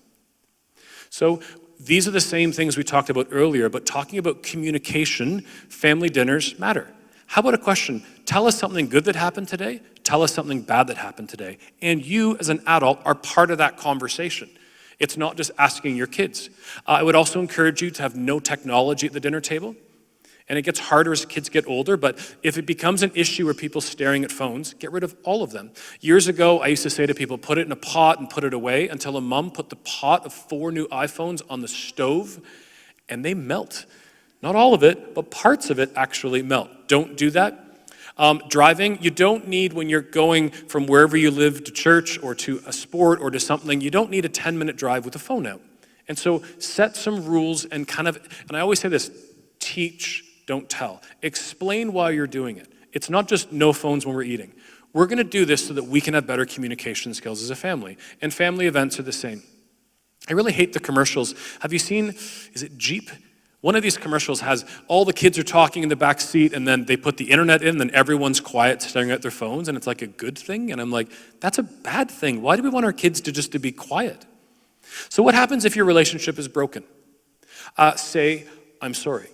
So these are the same things we talked about earlier, but talking about communication, family dinners matter. How about a question? Tell us something good that happened today. Tell us something bad that happened today. And you, as an adult, are part of that conversation. It's not just asking your kids. I would also encourage you to have no technology at the dinner table. And it gets harder as kids get older, but if it becomes an issue where people staring at phones, get rid of all of them. Years ago, I used to say to people, put it in a pot and put it away, until a mom put the pot of 4 new iPhones on the stove, and they melt. Not all of it, but parts of it actually melt. Don't do that. Driving, you don't need, when you're going from wherever you live to church or to a sport or to something, you don't need a 10-minute drive with the phone out. And so set some rules and and I always say this, teach, don't tell. Explain why you're doing it. It's not just no phones when we're eating. We're going to do this so that we can have better communication skills as a family. And family events are the same. I really hate the commercials. Have you seen, is it Jeep? One of these commercials has all the kids are talking in the back seat, and then they put the internet in, then everyone's quiet staring at their phones, and it's like a good thing. And I'm like, that's a bad thing. Why do we want our kids to be quiet? So what happens if your relationship is broken? Say, I'm sorry.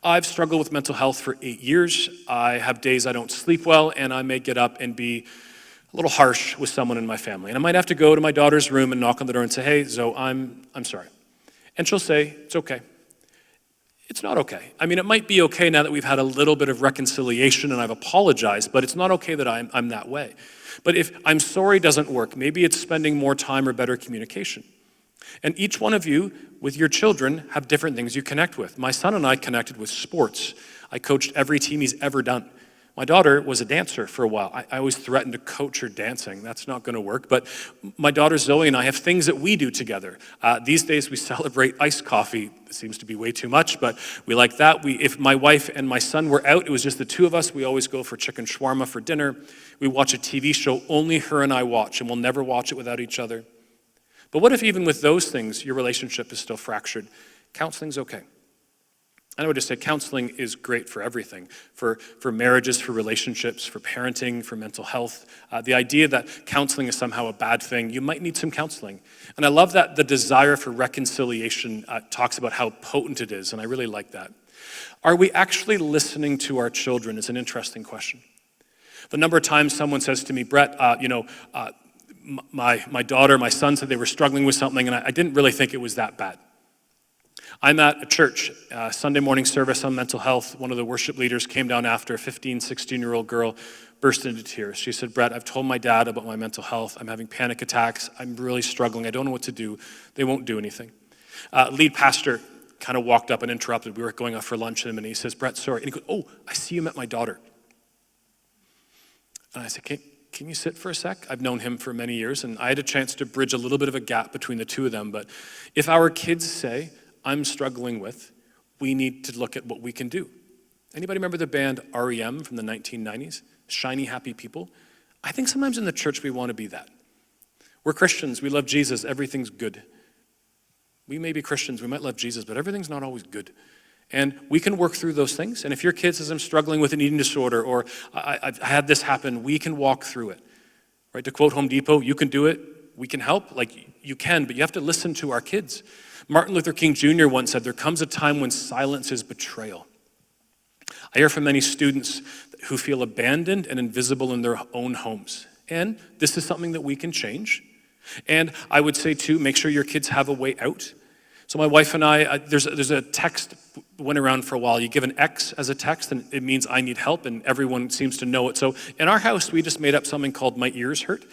I've struggled with mental health for 8 years. I have days I don't sleep well, and I may get up and be a little harsh with someone in my family. And I might have to go to my daughter's room and knock on the door and say, hey, Zoe, I'm sorry. And she'll say, it's okay. It's not okay. I mean, it might be okay now that we've had a little bit of reconciliation and I've apologized, but it's not okay that I'm that way. But if I'm sorry doesn't work, maybe it's spending more time or better communication. And each one of you, with your children, have different things you connect with. My son and I connected with sports. I coached every team he's ever done. My daughter was a dancer for a while. I always threatened to coach her dancing. That's not going to work. But my daughter Zoe and I have things that we do together. These days we celebrate iced coffee. It seems to be way too much, but we like that. If my wife and my son were out, it was just the two of us. We always go for chicken shawarma for dinner. We watch a TV show only her and I watch, and we'll never watch it without each other. But what if even with those things, your relationship is still fractured? Counseling's okay. And I would just say counseling is great for everything, for marriages, for relationships, for parenting, for mental health. The idea that counseling is somehow a bad thing, you might need some counseling. And I love that the desire for reconciliation talks about how potent it is, and I really like that. Are we actually listening to our children is an interesting question. The number of times someone says to me, Brett, my daughter, my son said they were struggling with something, and I didn't really think it was that bad. I'm at a church, Sunday morning service on mental health. One of the worship leaders came down after. A 15, 16-year-old girl burst into tears. She said, Brett, I've told my dad about my mental health. I'm having panic attacks. I'm really struggling. I don't know what to do. They won't do anything. Lead pastor kind of walked up and interrupted. We were going out for lunch with him, and he says, Brett, sorry. And he goes, oh, I see you met my daughter. And I said, can you sit for a sec? I've known him for many years, and I had a chance to bridge a little bit of a gap between the two of them. But if our kids say, I'm struggling with, we need to look at what we can do. Anybody remember the band REM from the 1990s? Shiny, happy people? I think sometimes in the church we want to be that. We're Christians, we love Jesus, everything's good. We may be Christians, we might love Jesus, but everything's not always good. And we can work through those things. And if your kid says, I'm struggling with an eating disorder, or I've had this happen, we can walk through it. Right? To quote Home Depot, you can do it, we can help. Like, you can, but you have to listen to our kids. Martin Luther King Jr. once said, there comes a time when silence is betrayal. I hear from many students who feel abandoned and invisible in their own homes. And this is something that we can change. And I would say too, make sure your kids have a way out. So my wife and I, there's a text went around for a while. You give an X as a text, and it means I need help, and everyone seems to know it. So in our house, we just made up something called My Ears Hurt.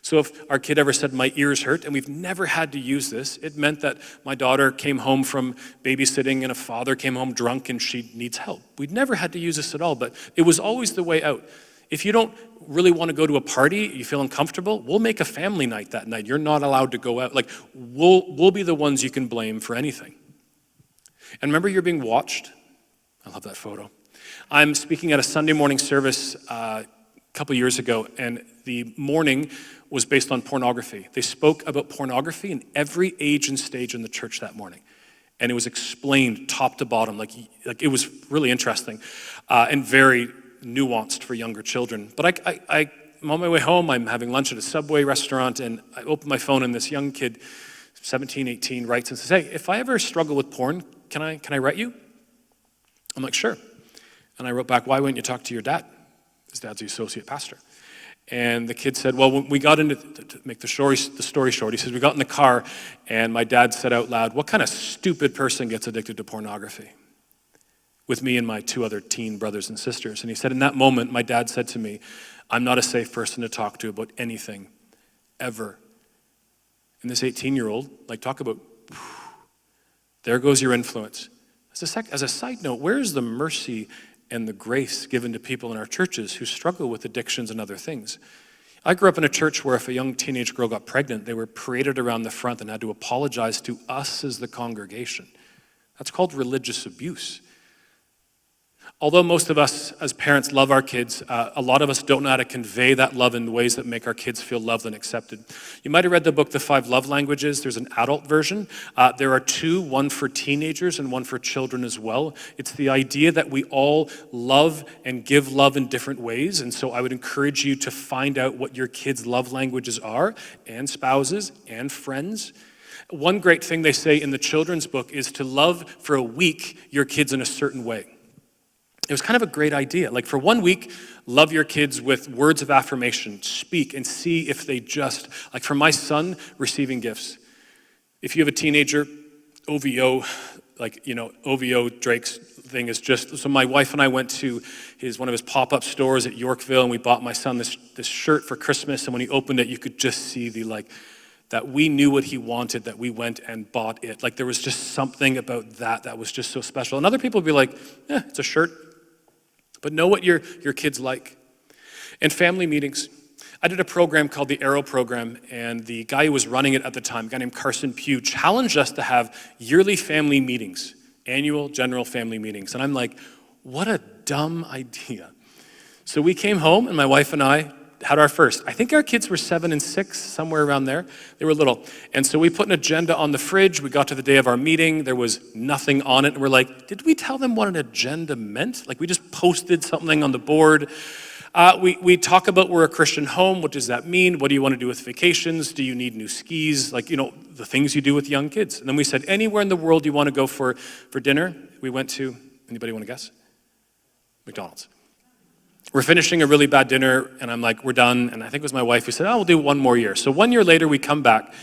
So if our kid ever said, my ears hurt, and we've never had to use this, it meant that my daughter came home from babysitting and a father came home drunk and she needs help. We'd never had to use this at all, but it was always the way out. If you don't really want to go to a party, you feel uncomfortable, we'll make a family night that night. You're not allowed to go out. Like, we'll be the ones you can blame for anything. And remember, you're being watched. I love that photo. I'm speaking at a Sunday morning service a couple years ago, and the morning was based on pornography. They spoke about pornography in every age and stage in the church that morning. And it was explained top to bottom. Like it was really interesting and very nuanced for younger children. But I'm on my way home. I'm having lunch at a Subway restaurant, and I open my phone, and this young kid, 17, 18, writes and says, hey, if I ever struggle with porn, can I write you? I'm like, sure. And I wrote back, why wouldn't you talk to your dad? His dad's the associate pastor. And the kid said, well, when we got into, to make the story short, he says, we got in the car, and my dad said out loud, what kind of stupid person gets addicted to pornography? With me and my two other teen brothers and sisters. And he said, in that moment, my dad said to me, I'm not a safe person to talk to about anything, ever. And this 18-year-old, talk about, there goes your influence. As a side note, where is the mercy and the grace given to people in our churches who struggle with addictions and other things? I grew up in a church where if a young teenage girl got pregnant, they were paraded around the front and had to apologize to us as the congregation. That's called religious abuse. Although most of us as parents love our kids, a lot of us don't know how to convey that love in ways that make our kids feel loved and accepted. You might have read the book, The 5 Love Languages. There's an adult version. There are 2, one for teenagers and one for children as well. It's the idea that we all love and give love in different ways. And so I would encourage you to find out what your kids' love languages are, and spouses and friends. One great thing they say in the children's book is to love for a week your kids in a certain way. It was kind of a great idea. For 1 week, love your kids with words of affirmation, speak and see if they just, for my son, receiving gifts. If you have a teenager, OVO, OVO Drake's thing is just, so my wife and I went to one of his pop-up stores at Yorkville, and we bought my son this shirt for Christmas, and when he opened it, you could just see that we knew what he wanted, that we went and bought it. There was just something about that was just so special. And other people would be like, it's a shirt. But know what your kids like. And family meetings. I did a program called the Arrow Program, and the guy who was running it at the time, a guy named Carson Pugh, challenged us to have yearly family meetings, annual general family meetings. And I'm like, what a dumb idea. So we came home, and my wife and I had our first. I think our kids were 7 and 6, somewhere around there. They were little. And so we put an agenda on the fridge. We got to the day of our meeting. There was nothing on it. And we're like, did we tell them what an agenda meant? We just posted something on the board. We talk about we're a Christian home. What does that mean? What do you want to do with vacations? Do you need new skis? The things you do with young kids. And then we said, anywhere in the world you want to go for dinner? We went to, anybody want to guess? McDonald's. We're finishing a really bad dinner, and I'm like, we're done. And I think it was my wife who said, we'll do 1 more year. So 1 year later, we come back.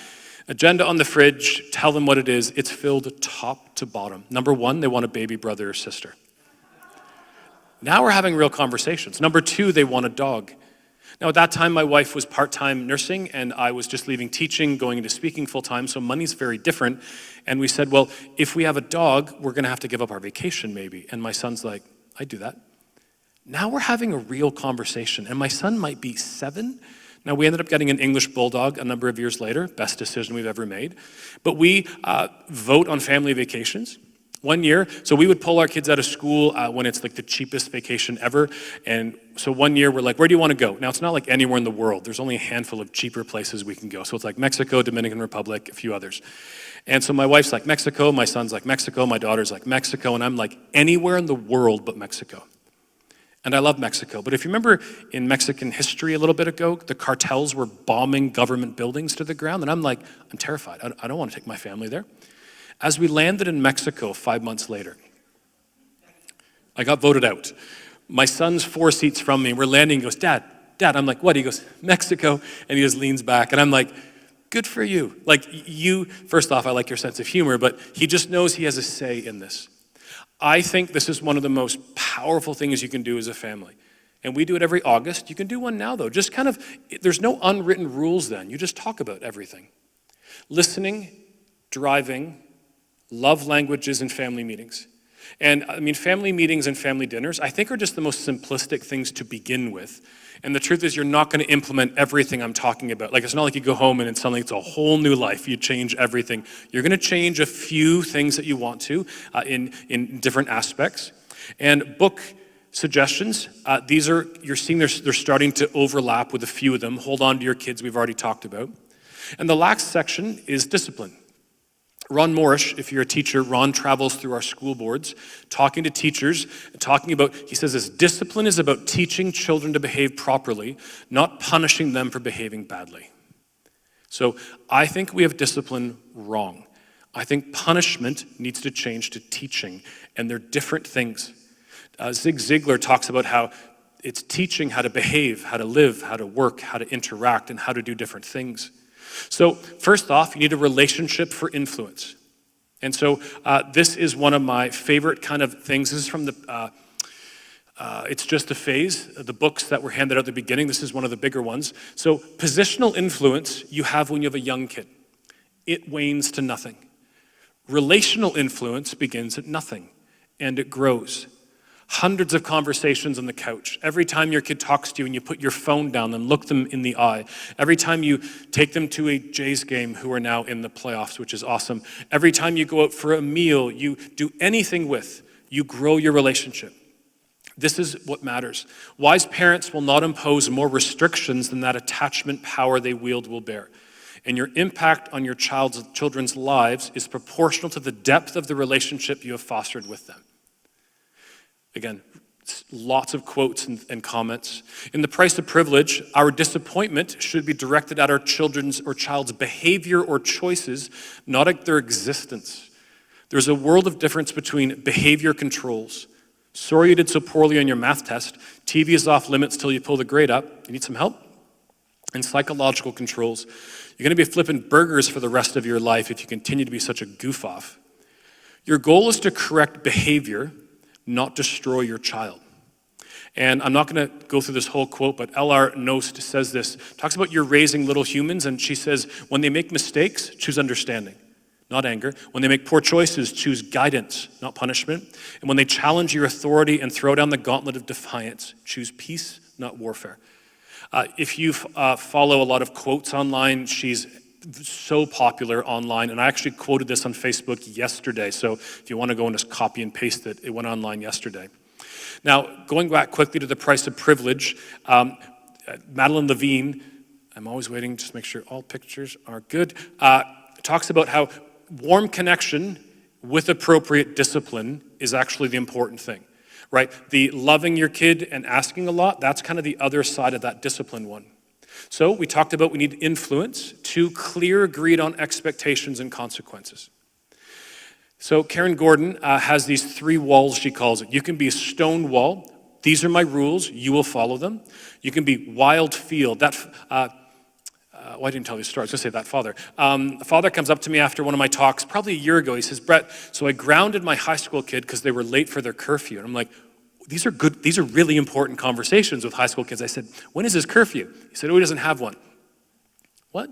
Agenda on the fridge, tell them what it is. It's filled top to bottom. Number 1, they want a baby brother or sister. Now we're having real conversations. Number 2, they want a dog. Now at that time, my wife was part-time nursing, and I was just leaving teaching, going into speaking full-time, so money's very different. And we said, well, if we have a dog, we're going to have to give up our vacation maybe. And my son's like, I'd do that. Now we're having a real conversation, and my son might be 7. Now we ended up getting an English bulldog a number of years later, best decision we've ever made. But we vote on family vacations. 1 year, so we would pull our kids out of school when it's the cheapest vacation ever. And so 1 year we're like, where do you want to go? Now it's not like anywhere in the world. There's only a handful of cheaper places we can go. So it's Mexico, Dominican Republic, a few others. And so my wife's like Mexico, my son's like Mexico, my daughter's like Mexico, and I'm like anywhere in the world but Mexico. And I love Mexico. But if you remember in Mexican history a little bit ago, the cartels were bombing government buildings to the ground. And I'm like, I'm terrified. I don't want to take my family there. As we landed in Mexico 5 months later, I got voted out. My son's 4 seats from me. We're landing. He goes, Dad. I'm like, what? He goes, Mexico. And he just leans back. And I'm like, Good for you. Like you, first off, I like your sense of humor, but he just knows he has a say in this. I think this is one of the most powerful things you can do as a family. And we do it every August. You can do one now, though. Just kind of, there's no unwritten rules then. You just talk about everything. Listening, driving, love languages in family meetings. And I mean, family meetings and family dinners, I think are just the most simplistic things to begin with. And the truth is you're not going to implement everything I'm talking about. Like, it's not like you go home and suddenly it's a whole new life. You change everything. You're going to change a few things that you want to in different aspects. And book suggestions, these are, you're seeing they're starting to overlap with a few of them. Hold on to your kids, we've already talked about. And the last section is discipline. Ron Morrish, if you're a teacher, Ron travels through our school boards, talking to teachers, talking about, he says this, discipline is about teaching children to behave properly, not punishing them for behaving badly. So I think we have discipline wrong. I think punishment needs to change to teaching, and they're different things. Zig Ziglar talks about how it's teaching how to behave, how to live, how to work, how to interact, and how to do different things. So first off, you need a relationship for influence. And so this is one of my favorite kind of things. This is from the, It's Just a Phase, the books that were handed out at the beginning. This is one of the bigger ones. So positional influence you have when you have a young kid. It wanes to nothing. Relational influence begins at nothing, and it grows. Hundreds of conversations on the couch. Every time your kid talks to you and you put your phone down and look them in the eye. Every time you take them to a Jays game who are now in the playoffs, which is awesome. Every time you go out for a meal, you do anything with, you grow your relationship. This is what matters. Wise parents will not impose more restrictions than that attachment power they wield will bear. And your impact on your children's lives is proportional to the depth of the relationship you have fostered with them. Again, lots of quotes and comments. In The Price of Privilege, our disappointment should be directed at our children's or child's behavior or choices, not at their existence. There's a world of difference between behavior controls. Sorry you did so poorly on your math test. TV is off limits till you pull the grade up. You need some help? And psychological controls. You're going to be flipping burgers for the rest of your life if you continue to be such a goof off. Your goal is to correct behavior, not destroy your child. And I'm not going to go through this whole quote, but L.R. Nost says this, talks about you're raising little humans, and she says, when they make mistakes, choose understanding, not anger. When they make poor choices, choose guidance, not punishment. And when they challenge your authority and throw down the gauntlet of defiance, choose peace, not warfare. If you follow a lot of quotes online, she's so popular online, and I actually quoted this on Facebook yesterday, so if you want to go and just copy and paste it, it went online yesterday. Now, going back quickly to The Price of Privilege, Madeline Levine, I'm always waiting, just make sure all pictures are good, talks about how warm connection with appropriate discipline is actually the important thing, right? The loving your kid and asking a lot, that's kind of the other side of that discipline one. So we talked about we need influence, 2 clear agreed on expectations and consequences. So Karen Gordon has these 3 walls, she calls it. You can be a stone wall. These are my rules. You will follow them. You can be wild field. That, I didn't tell you the story. I was going to say that father. A father comes up to me after one of my talks, probably a year ago. He says, Brett, so I grounded my high school kid because they were late for their curfew. And I'm like, these are good, these are really important conversations with high school kids. I said, when is his curfew? He said, oh, he doesn't have one. What?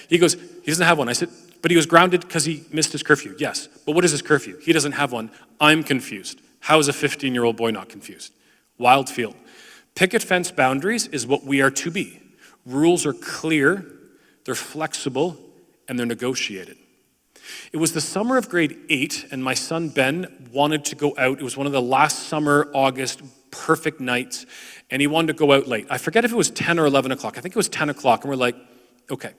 He goes, he doesn't have one. I said, but he was grounded because he missed his curfew. Yes, but what is his curfew? He doesn't have one. I'm confused. How is a 15-year-old boy not confused? Wild field. Picket fence boundaries is what we are to be. Rules are clear, they're flexible, and they're negotiated. It was the summer of grade 8, and my son Ben wanted to go out. It was one of the last summer, August, perfect nights, and he wanted to go out late. I forget if it was 10 or 11 o'clock. I think it was 10 o'clock, and we're like, okay.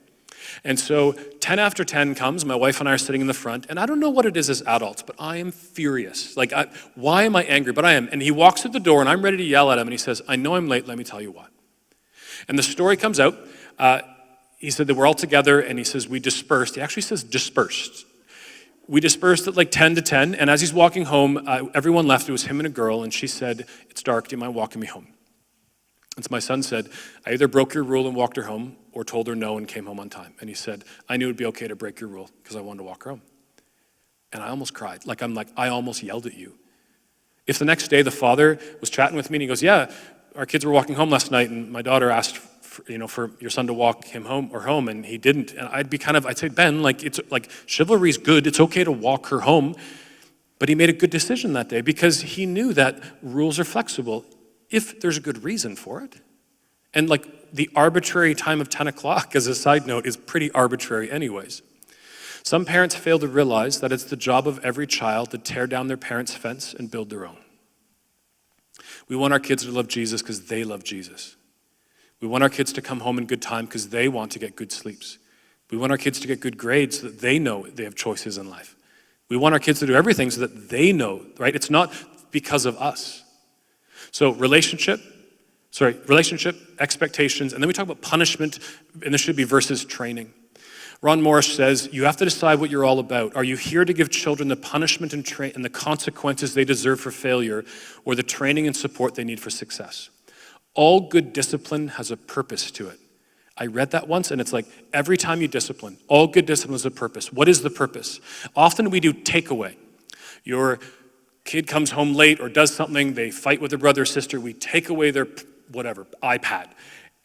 And so 10 after 10 comes, my wife and I are sitting in the front, and I don't know what it is as adults, but I am furious. Like, why am I angry? But I am. And he walks through the door, and I'm ready to yell at him, and he says, I know I'm late, let me tell you why. And the story comes out. He said that we're all together, and he says we dispersed. He actually says dispersed. We dispersed at like 10 to 10, and as he's walking home, everyone left. It was him and a girl, and she said, it's dark, do you mind walking me home? And so my son said, I either broke your rule and walked her home, or told her no and came home on time. And he said, I knew it'd be okay to break your rule because I wanted to walk her home. And I almost cried. I almost yelled at you. If the next day the father was chatting with me and he goes, yeah, our kids were walking home last night and my daughter asked for your son to walk him home and he didn't. And I'd say, Ben, it's like chivalry's good. It's okay to walk her home. But he made a good decision that day because he knew that rules are flexible if there's a good reason for it. And the arbitrary time of 10 o'clock, as a side note, is pretty arbitrary anyways. Some parents fail to realize that it's the job of every child to tear down their parents' fence and build their own. We want our kids to love Jesus because they love Jesus. We want our kids to come home in good time because they want to get good sleeps. We want our kids to get good grades so that they know they have choices in life. We want our kids to do everything so that they know, right? It's not because of us. So relationship, expectations, and then we talk about punishment, and this should be versus training. Ron Morris says, you have to decide what you're all about. Are you here to give children the punishment and the consequences they deserve for failure, or the training and support they need for success? All good discipline has a purpose to it. I read that once, and it's like every time you discipline, all good discipline has a purpose. What is the purpose? Often we do takeaway. Your kid comes home late or does something, they fight with their brother or sister, we take away their iPad.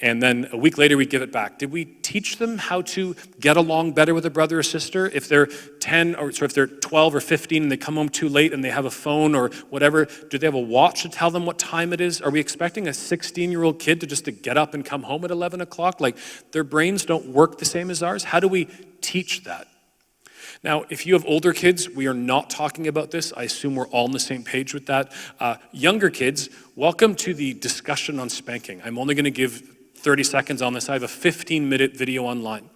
And then a week later, we give it back. Did we teach them how to get along better with a brother or sister? If they're 10 or if they're 12 or 15 and they come home too late and they have a phone or whatever, do they have a watch to tell them what time it is? Are we expecting a 16-year-old kid to just to get up and come home at 11 o'clock? Their brains don't work the same as ours. How do we teach that? Now, if you have older kids, we are not talking about this. I assume we're all on the same page with that. Younger kids, welcome to the discussion on spanking. I'm only going to give 30 seconds on this. I have a 15-minute video online.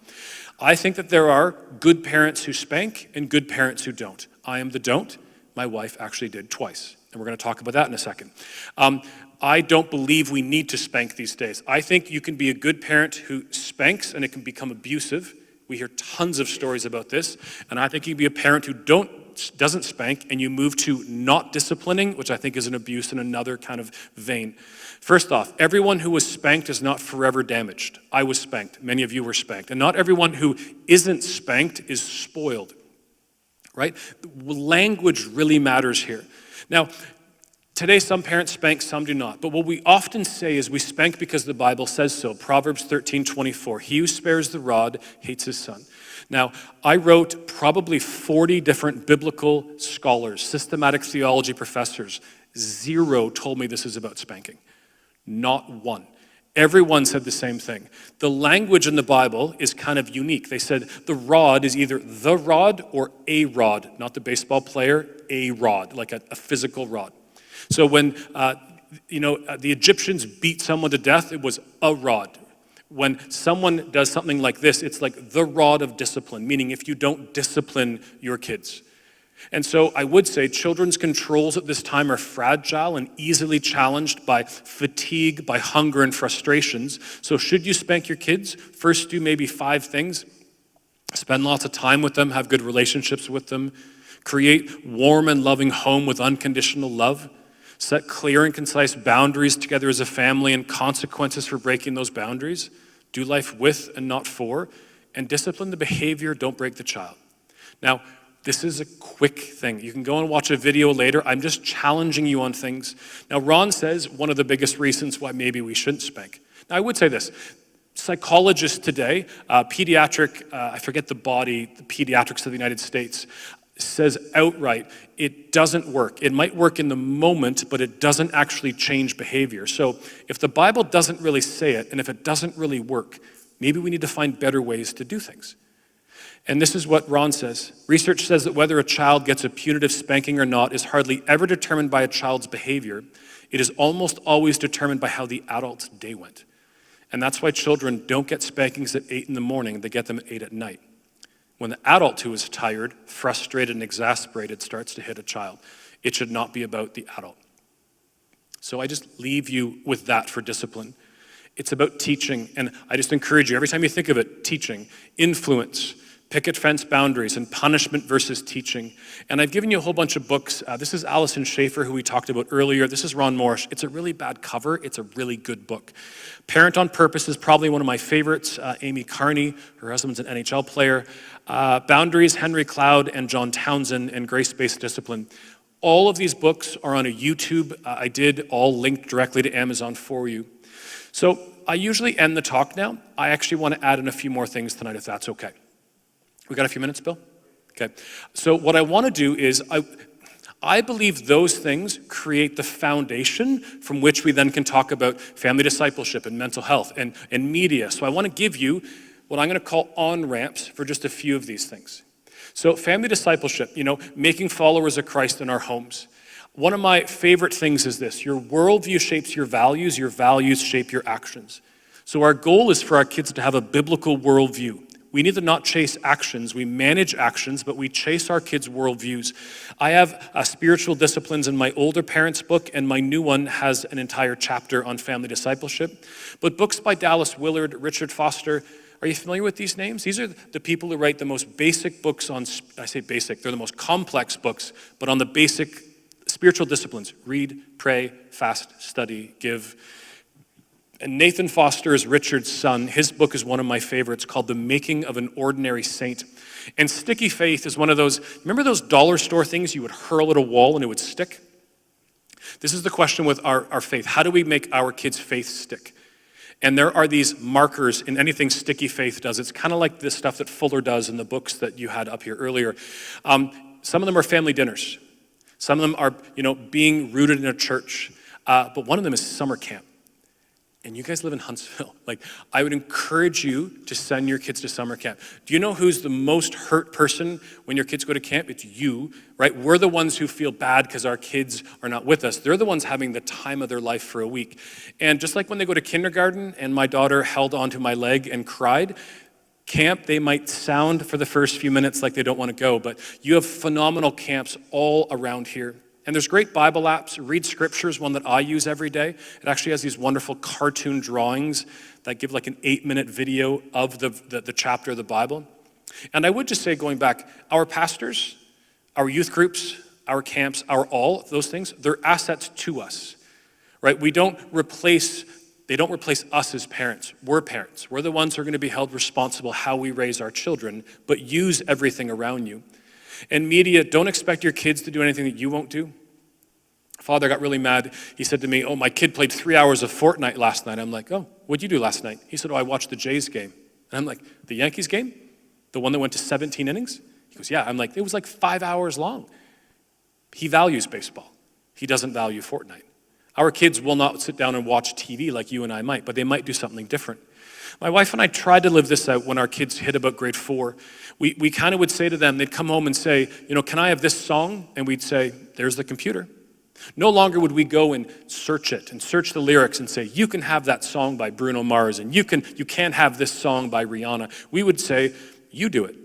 I think that there are good parents who spank and good parents who don't. I am the don't. My wife actually did twice, and we're going to talk about that in a second. I don't believe we need to spank these days. I think you can be a good parent who spanks and it can become abusive. We hear tons of stories about this, and I think you can be a parent who doesn't spank and you move to not disciplining, which I think is an abuse in another kind of vein. First off, everyone who was spanked is not forever damaged. I was spanked. Many of you were spanked. And not everyone who isn't spanked is spoiled, right? Language really matters here. Now, today some parents spank, some do not. But what we often say is we spank because the Bible says so. Proverbs 13:24, he who spares the rod hates his son. Now, I wrote probably 40 different biblical scholars, systematic theology professors. 0 told me this is about spanking. Not one. Everyone said the same thing. The language in the Bible is kind of unique. They said the rod is either the rod or a rod, not the baseball player, a rod, like a physical rod. So when the Egyptians beat someone to death, it was a rod. When someone does something like this, it's like the rod of discipline, meaning if you don't discipline your kids. And so I would say children's controls at this time are fragile and easily challenged by fatigue, by hunger and frustrations. So should you spank your kids? First, do maybe 5 things. Spend lots of time with them, have good relationships with them. Create warm and loving home with unconditional love. Set clear and concise boundaries together as a family and consequences for breaking those boundaries. Do life with and not for. And discipline the behavior, don't break the child. Now, this is a quick thing. You can go and watch a video later. I'm just challenging you on things. Now, Ron says one of the biggest reasons why maybe we shouldn't spank. Now, I would say this. Psychologists today, I forget the Pediatrics of the United States, says outright, it doesn't work. It might work in the moment, but it doesn't actually change behavior. So if the Bible doesn't really say it, and if it doesn't really work, maybe we need to find better ways to do things. And this is what Ron says. Research says that whether a child gets a punitive spanking or not is hardly ever determined by a child's behavior. It is almost always determined by how the adult's day went. And that's why children don't get spankings at 8 in the morning, they get them at 8 at night. When the adult who is tired, frustrated, and exasperated starts to hit a child, it should not be about the adult. So I just leave you with that for discipline. It's about teaching, and I just encourage you, every time you think of it, teaching, influence, Picket Fence Boundaries, and Punishment versus Teaching. And I've given you a whole bunch of books. This is Allison Schaefer, who we talked about earlier. This is Ron Morris. It's a really bad cover. It's a really good book. Parent on Purpose is probably one of my favorites. Amy Carney, her husband's an NHL player. Boundaries, Henry Cloud and John Townsend, and Grace-Based Discipline. All of these books are on a YouTube. I did all linked directly to Amazon for you. So I usually end the talk now. I actually want to add in a few more things tonight, if that's okay. We got a few minutes, Bill? Okay. So what I want to do is, I believe those things create the foundation from which we then can talk about family discipleship and mental health and media. So I want to give you what I'm going to call on-ramps for just a few of these things. So family discipleship, making followers of Christ in our homes. One of my favorite things is this: your worldview shapes your values shape your actions. So our goal is for our kids to have a biblical worldview. We need to not chase actions. We manage actions, but we chase our kids' worldviews. I have spiritual disciplines in my older parents' book, and my new one has an entire chapter on family discipleship. But books by Dallas Willard, Richard Foster, are you familiar with these names? These are the people who write the most basic books on, I say basic, they're the most complex books, but on the basic spiritual disciplines: read, pray, fast, study, give. And Nathan Foster is Richard's son. His book is one of my favorites, called The Making of an Ordinary Saint. And Sticky Faith is one of those, remember those dollar store things you would hurl at a wall and it would stick? This is the question with our faith. How do we make our kids' faith stick? And there are these markers in anything Sticky Faith does. It's kind of like the stuff that Fuller does in the books that you had up here earlier. Some of them are family dinners. Some of them are, being rooted in a church. But one of them is summer camp. And you guys live in Huntsville. I would encourage you to send your kids to summer camp. Do you know who's the most hurt person when your kids go to camp? It's you, right? We're the ones who feel bad because our kids are not with us. They're the ones having the time of their life for a week. And just like when they go to kindergarten and my daughter held onto my leg and cried, camp, they might sound for the first few minutes like they don't want to go, but you have phenomenal camps all around here. And there's great Bible apps. Read Scripture is one that I use every day. It actually has these wonderful cartoon drawings that give like an 8-minute video of the chapter of the Bible. And I would just say, going back, our pastors, our youth groups, our camps, those things, they're assets to us, right? They don't replace us as parents. We're parents. We're the ones who are going to be held responsible how we raise our children, but use everything around you. And media, don't expect your kids to do anything that you won't do. Father got really mad. He said to me, my kid played 3 hours of Fortnite last night. I'm like, what'd you do last night? He said, I watched the Jays game. And I'm like, the Yankees game? The one that went to 17 innings? He goes, yeah. I'm like, it was like 5 hours long. He values baseball. He doesn't value Fortnite. Our kids will not sit down and watch TV like you and I might, but they might do something different. My wife and I tried to live this out when our kids hit about grade 4. We kind of would say to them, they'd come home and say, can I have this song? And we'd say, there's the computer. No longer would we go and search it and search the lyrics and say, you can have that song by Bruno Mars and you can't have this song by Rihanna. We would say, you do it.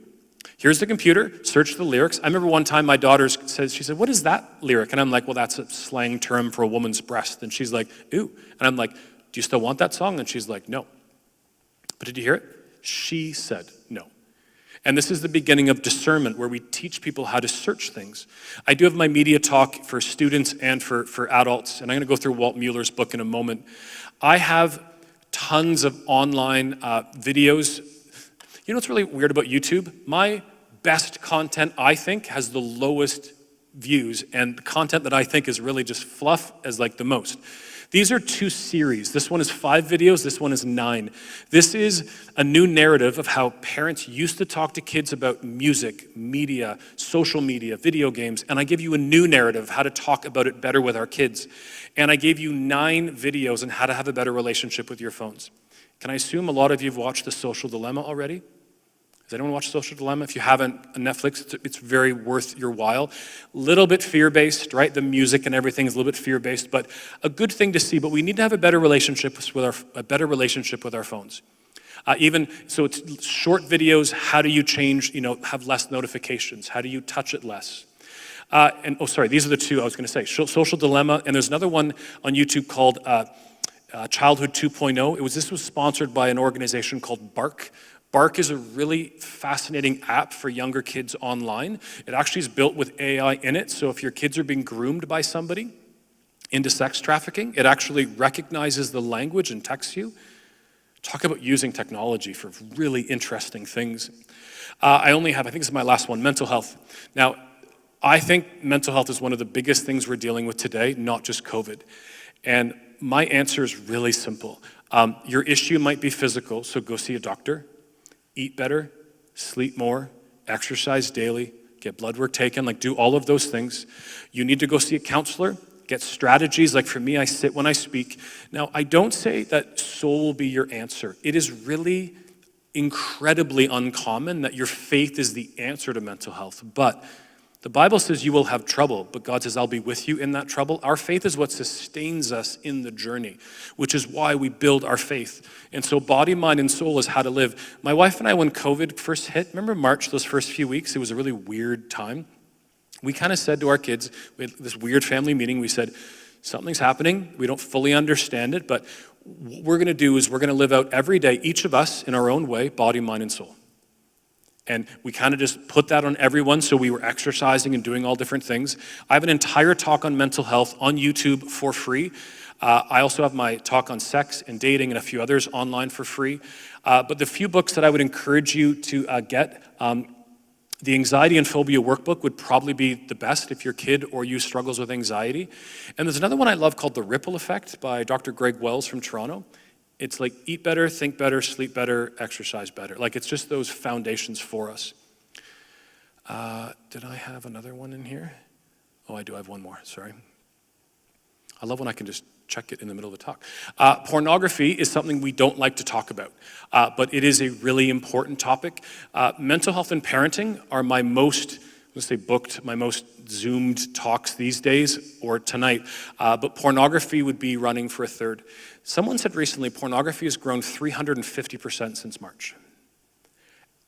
Here's the computer, search the lyrics. I remember one time my daughter she said, what is that lyric? And I'm like, well, that's a slang term for a woman's breast. And she's like, ooh. And I'm like, do you still want that song? And she's like, no. But did you hear it? She said no. And this is the beginning of discernment, where we teach people how to search things. I do have my media talk for students and for adults, and I'm going to go through Walt Mueller's book in a moment. I have tons of online videos. You know what's really weird about YouTube? My best content, I think, has the lowest views, and the content that I think is really just fluff is like the most. These are 2 series. This one is 5 videos, this one is 9. This is a new narrative of how parents used to talk to kids about music, media, social media, video games, and I give you a new narrative of how to talk about it better with our kids. And I gave you 9 videos on how to have a better relationship with your phones. Can I assume a lot of you have watched The Social Dilemma already? Has anyone watched Social Dilemma? If you haven't, on Netflix, it's very worth your while. Little bit fear-based, right? The music and everything is a little bit fear-based, but a good thing to see. But we need to have a better relationship with our phones. So it's short videos. How do you change? Have less notifications? How do you touch it less? These are the 2 I was going to say. Social Dilemma, and there's another one on YouTube called Childhood 2.0. This was sponsored by an organization called Bark. Bark is a really fascinating app for younger kids online. It actually is built with AI in it, so if your kids are being groomed by somebody into sex trafficking, it actually recognizes the language and texts you. Talk about using technology for really interesting things. I think this is my last one, mental health. Now, I think mental health is one of the biggest things we're dealing with today, not just COVID. And my answer is really simple. Your issue might be physical, so go see a doctor. Eat better, sleep more, exercise daily, get blood work taken, do all of those things. You need to go see a counselor, get strategies. Like for me, I sit when I speak. Now, I don't say that soul will be your answer. It is really incredibly uncommon that your faith is the answer to mental health. But the Bible says you will have trouble, but God says, I'll be with you in that trouble. Our faith is what sustains us in the journey, which is why we build our faith. And so body, mind, and soul is how to live. My wife and I, when COVID first hit, remember March, those first few weeks, it was a really weird time. We kind of said to our kids, we had this weird family meeting, we said, something's happening, we don't fully understand it, but what we're gonna do is we're gonna live out every day, each of us in our own way, body, mind, and soul. And we kind of just put that on everyone, so we were exercising and doing all different things. I have an entire talk on mental health on YouTube for free. I also have my talk on sex and dating and a few others online for free. But the few books that I would encourage you to get, the Anxiety and Phobia Workbook would probably be the best if your kid or you struggles with anxiety. And there's another one I love called The Ripple Effect by Dr. Greg Wells from Toronto. It's like eat better, think better, sleep better, exercise better. It's just those foundations for us. Did I have another one in here? Oh, I do have one more, sorry. I love when I can just check it in the middle of the talk. Pornography is something we don't like to talk about, but it is a really important topic. Mental health and parenting are my most Zoomed talks these days or tonight, but pornography would be running for a third. Someone said recently, pornography has grown 350% since March.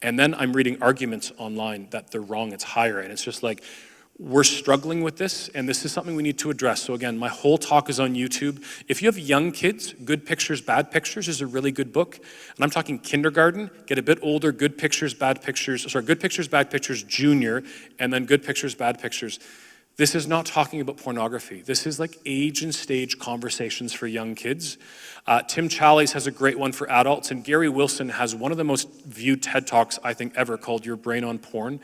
And then I'm reading arguments online that they're wrong, it's higher, and it's just we're struggling with this, and this is something we need to address. So again, my whole talk is on YouTube. If you have young kids, Good Pictures, Bad Pictures is a really good book. And I'm talking kindergarten, get a bit older, Good Pictures, Bad Pictures Junior, and then Good Pictures, Bad Pictures. This is not talking about pornography. This is age and stage conversations for young kids. Tim Challies has a great one for adults, and Gary Wilson has one of the most viewed TED Talks I think ever called Your Brain on Porn,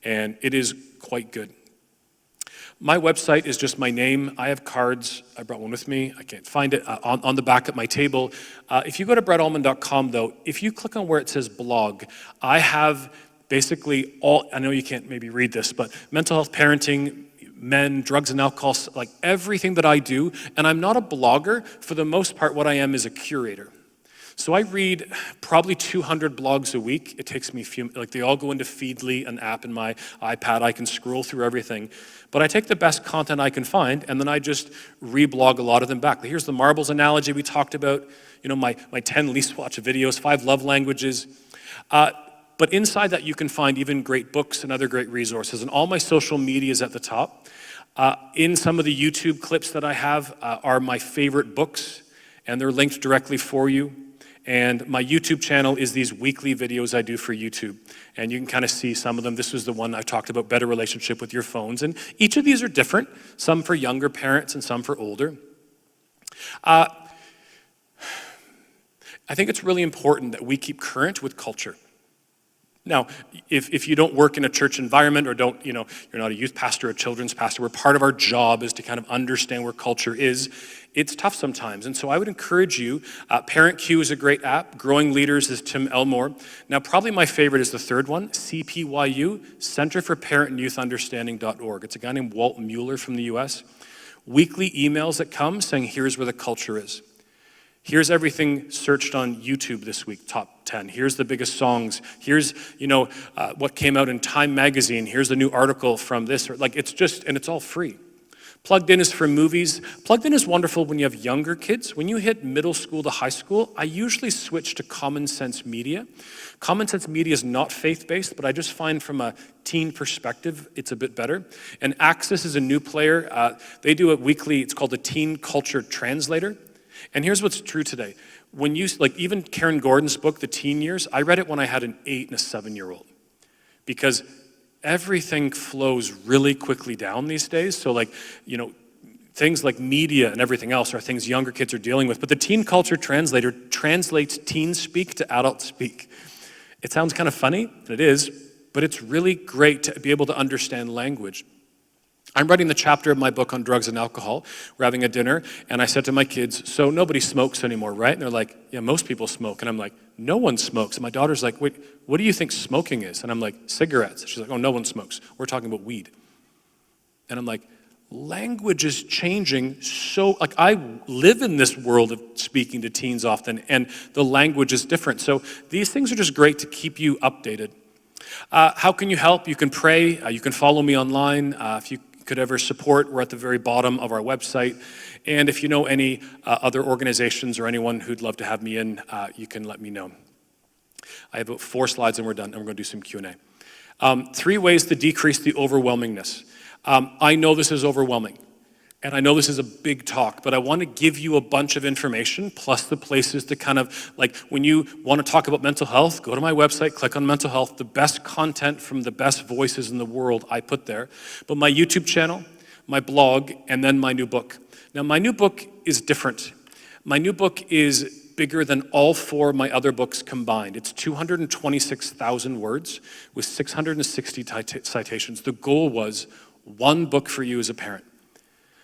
and it is quite good. My website is just my name. I have cards. I brought one with me. I can't find it on the back at my table. If you go to brettullman.com, though, if you click on where it says blog, I have basically I know you can't maybe read this, but mental health, parenting, men, drugs and alcohol, everything that I do. And I'm not a blogger. For the most part, what I am is a curator. So I read probably 200 blogs a week. It takes me they all go into Feedly, an app in my iPad. I can scroll through everything. But I take the best content I can find, and then I just reblog a lot of them back. Here's the marbles analogy we talked about, my 10 least watched videos, 5 love languages. But inside that, you can find even great books and other great resources. And all my social media is at the top. In some of the YouTube clips that I have are my favorite books, and they're linked directly for you. And my YouTube channel is these weekly videos I do for YouTube. And you can kind of see some of them. This was the one I talked about, better relationship with your phones. And each of these are different, some for younger parents and some for older. I think it's really important that we keep current with culture. Now, if you don't work in a church environment or you're not a youth pastor or a children's pastor, where part of our job is to kind of understand where culture is, it's tough sometimes. And so I would encourage you, Parent Q is a great app, Growing Leaders is Tim Elmore. Now, probably my favorite is the third one, CPYU, Center for Parent and Youth Understanding.org. It's a guy named Walt Mueller from the US. Weekly emails that come saying, here's where the culture is. Here's everything searched on YouTube this week, top 10. Here's the biggest songs. Here's, what came out in Time magazine. Here's the new article from this. And it's all free. Plugged In is for movies. Plugged In is wonderful when you have younger kids. When you hit middle school to high school, I usually switch to Common Sense Media. Common Sense Media is not faith-based, but I just find from a teen perspective, it's a bit better. And Access is a new player. They do it weekly. It's called the Teen Culture Translator. And here's what's true today. When you, like even Karen Gordon's book, The Teen Years, I read it when I had an 8 and a 7-year-old. Because everything flows really quickly down these days. So like, things like media and everything else are things younger kids are dealing with. But the Teen Culture Translator translates teen speak to adult speak. It sounds kind of funny, and it is, but it's really great to be able to understand language. I'm writing the chapter of my book on drugs and alcohol. We're having a dinner, and I said to my kids, so nobody smokes anymore, right? And they're like, yeah, most people smoke. And I'm like, no one smokes. And my daughter's like, wait, what do you think smoking is? And I'm like, cigarettes. She's like, oh, no one smokes. We're talking about weed. And I'm like, language is changing so, like I live in this world of speaking to teens often, and the language is different. So these things are just great to keep you updated. How can you help? You can pray. You can follow me online. If you could ever support, we're at the very bottom of our website. And if you know any other organizations or anyone who'd love to have me in, you can let me know. I have about 4 slides and we're done, and we're going to do some Q&A. 3 ways to decrease the overwhelmingness. I know this is overwhelming, and I know this is a big talk, but I want to give you a bunch of information, plus the places to kind of, like when you want to talk about mental health, go to my website, click on mental health, the best content from the best voices in the world I put there. But my YouTube channel, my blog, and then my new book. Now my new book is different. My new book is bigger than all 4 of my other books combined. It's 226,000 words with 660 citations. The goal was 1 book for you as a parent.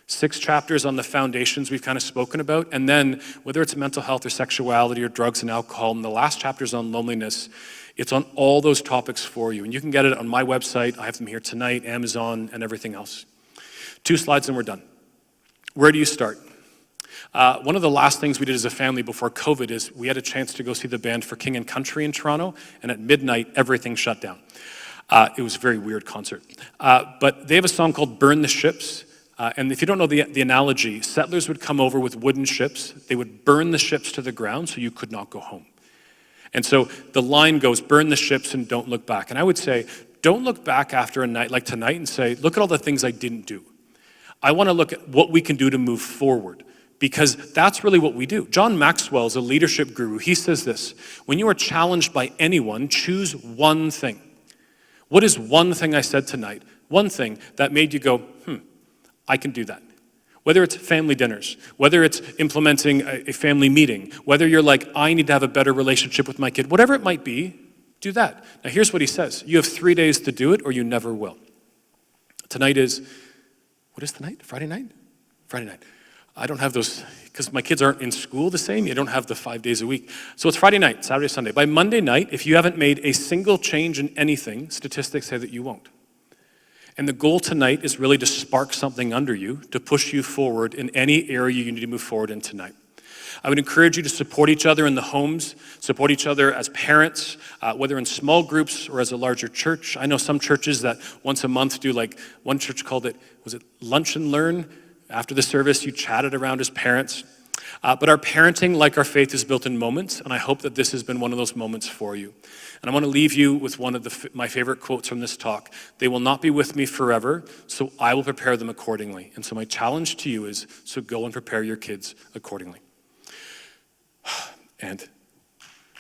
6 chapters on the foundations we've kind of spoken about, and then whether it's mental health or sexuality or drugs and alcohol, and the last chapter is on loneliness, it's on all those topics for you. And you can get it on my website. I have them here tonight, Amazon, and everything else. 2 slides and we're done. Where do you start? One of the last things we did as a family before COVID is we had a chance to go see the band for King and Country in Toronto, and at midnight, everything shut down. It was a very weird concert. But they have a song called Burn the Ships. And if you don't know the analogy, settlers would come over with wooden ships. They would burn the ships to the ground so you could not go home. And so the line goes, burn the ships and don't look back. And I would say, don't look back after a night like tonight and say, look at all the things I didn't do. I want to look at what we can do to move forward, because that's really what we do. John Maxwell is a leadership guru. He says this: when you are challenged by anyone, choose one thing. What is one thing I said tonight? One thing that made you go, I can do that. Whether it's family dinners, whether it's implementing a family meeting, whether you're like, I need to have a better relationship with my kid, whatever it might be, do that. Now here's what he says. You have 3 days to do it or you never will. Tonight is, what is tonight? Friday night? Friday night. I don't have those, because my kids aren't in school the same. You don't have the 5 days a week. So it's Friday night, Saturday, Sunday. By Monday night, if you haven't made a single change in anything, statistics say that you won't. And the goal tonight is really to spark something under you, to push you forward in any area you need to move forward in tonight. I would encourage you to support each other in the homes, support each other as parents, whether in small groups or as a larger church. I know some churches that once a month do, like one church called it, was it Lunch and Learn? After the service, you chatted around as parents. But our parenting, like our faith, is built in moments, and I hope that this has been one of those moments for you. And I want to leave you with one of my favorite quotes from this talk. They will not be with me forever, so I will prepare them accordingly. And so my challenge to you is, so go and prepare your kids accordingly. And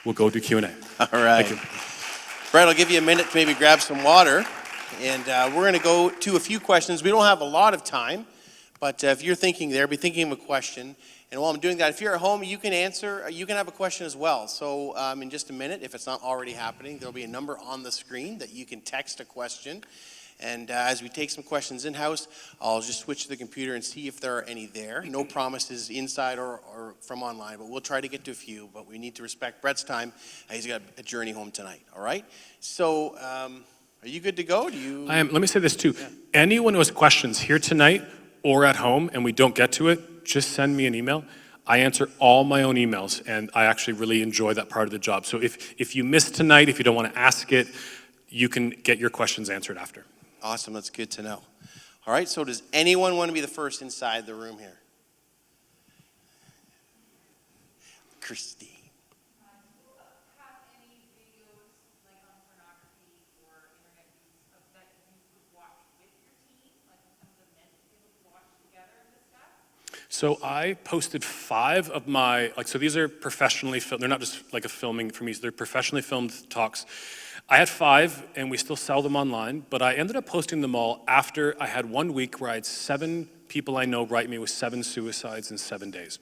we'll go to Q&A. All right. Thank you. Brett, I'll give you a minute to maybe grab some water, and we're going to go to a few questions. We don't have a lot of time, but if you're thinking there, be thinking of a question. And while I'm doing that, if you're at home, you can answer, you can have a question as well. So in just a minute, if it's not already happening, there'll be a number on the screen that you can text a question. And as we take some questions in-house, I'll just switch to the computer and see if there are any there. No promises inside or from online, but we'll try to get to a few. But we need to respect Brett's time. He's got a journey home tonight, all right? So are you good to go? I am. Let me say this too. Yeah. Anyone who has questions here tonight or at home and we don't get to it, just send me an email. I answer all my own emails, and I actually really enjoy that part of the job. So if you missed tonight, if you don't want to ask it, you can get your questions answered after. Awesome, that's good to know. All right, so does anyone want to be the first inside the room here? Christine. So I posted 5 of my, so these are professionally filmed, they're not just like a filming for me, they're professionally filmed talks. I had 5, and we still sell them online, but I ended up posting them all after I had 1 week where I had 7 people I know write me with 7 suicides in 7 days.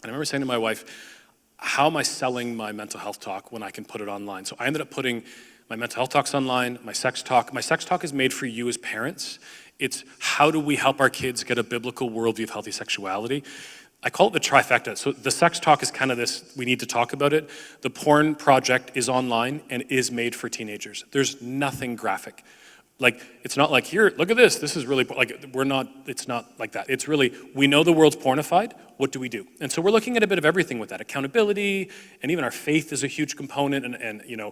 And I remember saying to my wife, how am I selling my mental health talk when I can put it online? So I ended up putting my mental health talks online, my sex talk. My sex talk is made for you as parents. It's how do we help our kids get a biblical worldview of healthy sexuality? I call it the trifecta. So the sex talk is kind of this, we need to talk about it. The porn project is online and is made for teenagers. There's nothing graphic. Like, it's not like, here, look at this. This is really, it's not like that. It's really, we know the world's pornified. What do we do? And so we're looking at a bit of everything with that. Accountability, and even our faith is a huge component, and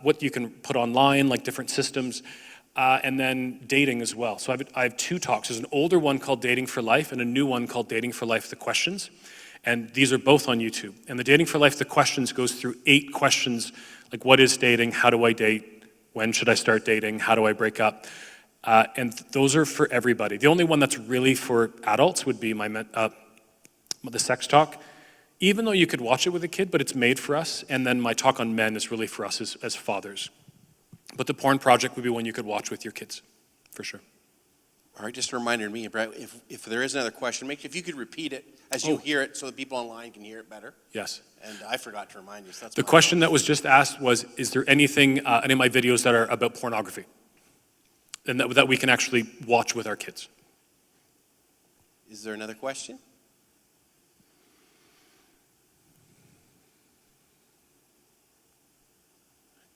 what you can put online, like different systems. And then dating as well. So I have 2 talks. There's an older one called Dating for Life and a new one called Dating for Life, The Questions. And these are both on YouTube. And the Dating for Life, The Questions goes through 8 questions, like what is dating, how do I date, when should I start dating, how do I break up? And those are for everybody. The only one that's really for adults would be the sex talk, even though you could watch it with a kid, but it's made for us. And then my talk on men is really for us as fathers. But the porn project would be one you could watch with your kids, for sure. All right, just a reminder to me, Brett, if there is another question, if you could repeat it as you hear it so that people online can hear it better. Yes. And I forgot to remind you. So that's the question that was just asked was, is there anything, any of my videos that are about pornography? And that we can actually watch with our kids? Is there another question?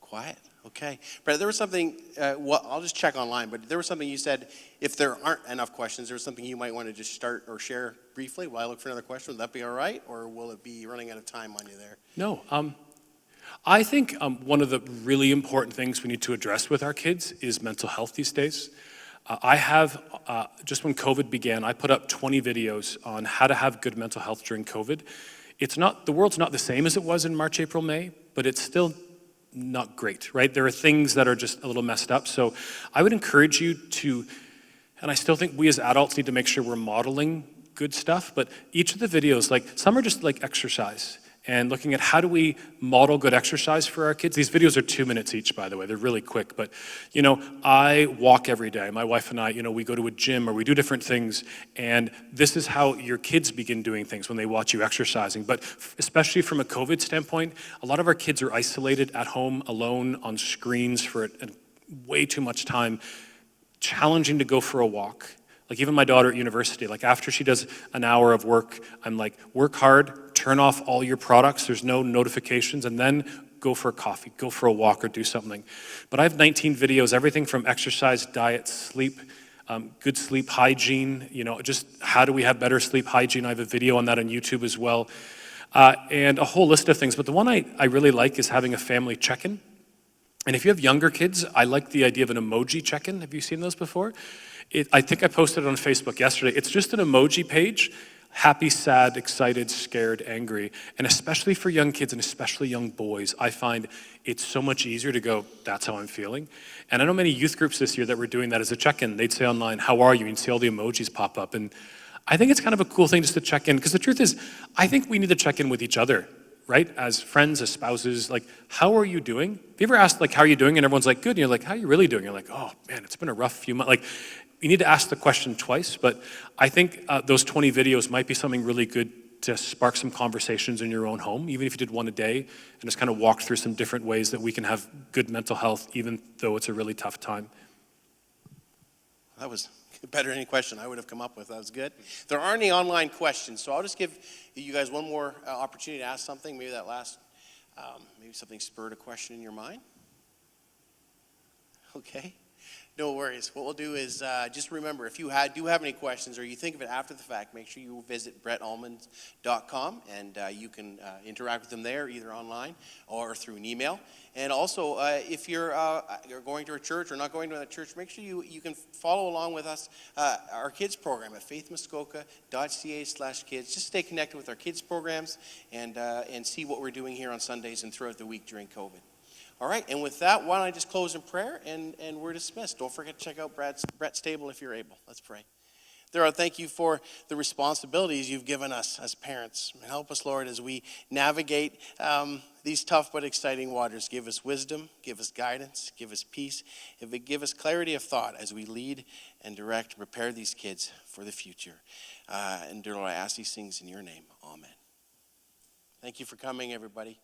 Quiet. Okay. Brett, there was something, I'll just check online, but there was something you said, if there aren't enough questions, there was something you might want to just start or share briefly while I look for another question. Would that be all right? Or will it be running out of time on you there? No. I think one of the really important things we need to address with our kids is mental health these days. I have, just when COVID began, I put up 20 videos on how to have good mental health during COVID. The world's not the same as it was in March, April, May, but it's still not great, right? There are things that are just a little messed up. So I would encourage you to, and I still think we as adults need to make sure we're modeling good stuff, but each of the videos, like some are just like exercise and looking at how do we model good exercise for our kids. These videos are 2 minutes each, by the way. They're really quick, but I walk every day. My wife and I, we go to a gym or we do different things, and this is how your kids begin doing things when they watch you exercising. But especially from a COVID standpoint, a lot of our kids are isolated at home, alone, on screens for way too much time. Challenging to go for a walk. Like even my daughter at university, like after she does an hour of work, I'm like, work hard, turn off all your products, there's no notifications, and then go for a coffee, go for a walk or do something. But I have 19 videos, everything from exercise, diet, sleep, good sleep hygiene, just how do we have better sleep hygiene. I have a video on that on YouTube as well. And a whole list of things. But the one I really like is having a family check-in. And if you have younger kids, I like the idea of an emoji check-in. Have you seen those before? I think I posted it on Facebook yesterday. It's just an emoji page, happy, sad, excited, scared, angry. And especially for young kids and especially young boys, I find it's so much easier to go, that's how I'm feeling. And I know many youth groups this year that were doing that as a check-in. They'd say online, how are you? And you'd see all the emojis pop up. And I think it's kind of a cool thing just to check in. Because the truth is, I think we need to check in with each other, right? As friends, as spouses, like, how are you doing? Have you ever asked, like, how are you doing? And everyone's like, good. And you're like, how are you really doing? You're like, oh, man, it's been a rough few months. Like, you need to ask the question twice, but I think those 20 videos might be something really good to spark some conversations in your own home, even if you did one a day, and just kind of walk through some different ways that we can have good mental health, even though it's a really tough time. That was better than any question I would have come up with. That was good. There aren't any online questions, so I'll just give you guys one more opportunity to ask something. Maybe that last, maybe something spurred a question in your mind. Okay. No worries. What we'll do is just remember, if you do have any questions or you think of it after the fact, make sure you visit brettullman.com and you can interact with them there, either online or through an email. And also, if you're going to a church or not going to a church, make sure you can follow along with us, our kids program at faithmuskoka.ca/kids. Just stay connected with our kids programs and see what we're doing here on Sundays and throughout the week during COVID. All right, and with that, why don't I just close in prayer and we're dismissed. Don't forget to check out Brett's table if you're able. Let's pray. Dear Lord, thank you for the responsibilities you've given us as parents. Help us, Lord, as we navigate these tough but exciting waters. Give us wisdom, give us guidance, give us peace, give us clarity of thought as we lead and direct, prepare these kids for the future. And dear Lord, I ask these things in your name. Amen. Thank you for coming, everybody.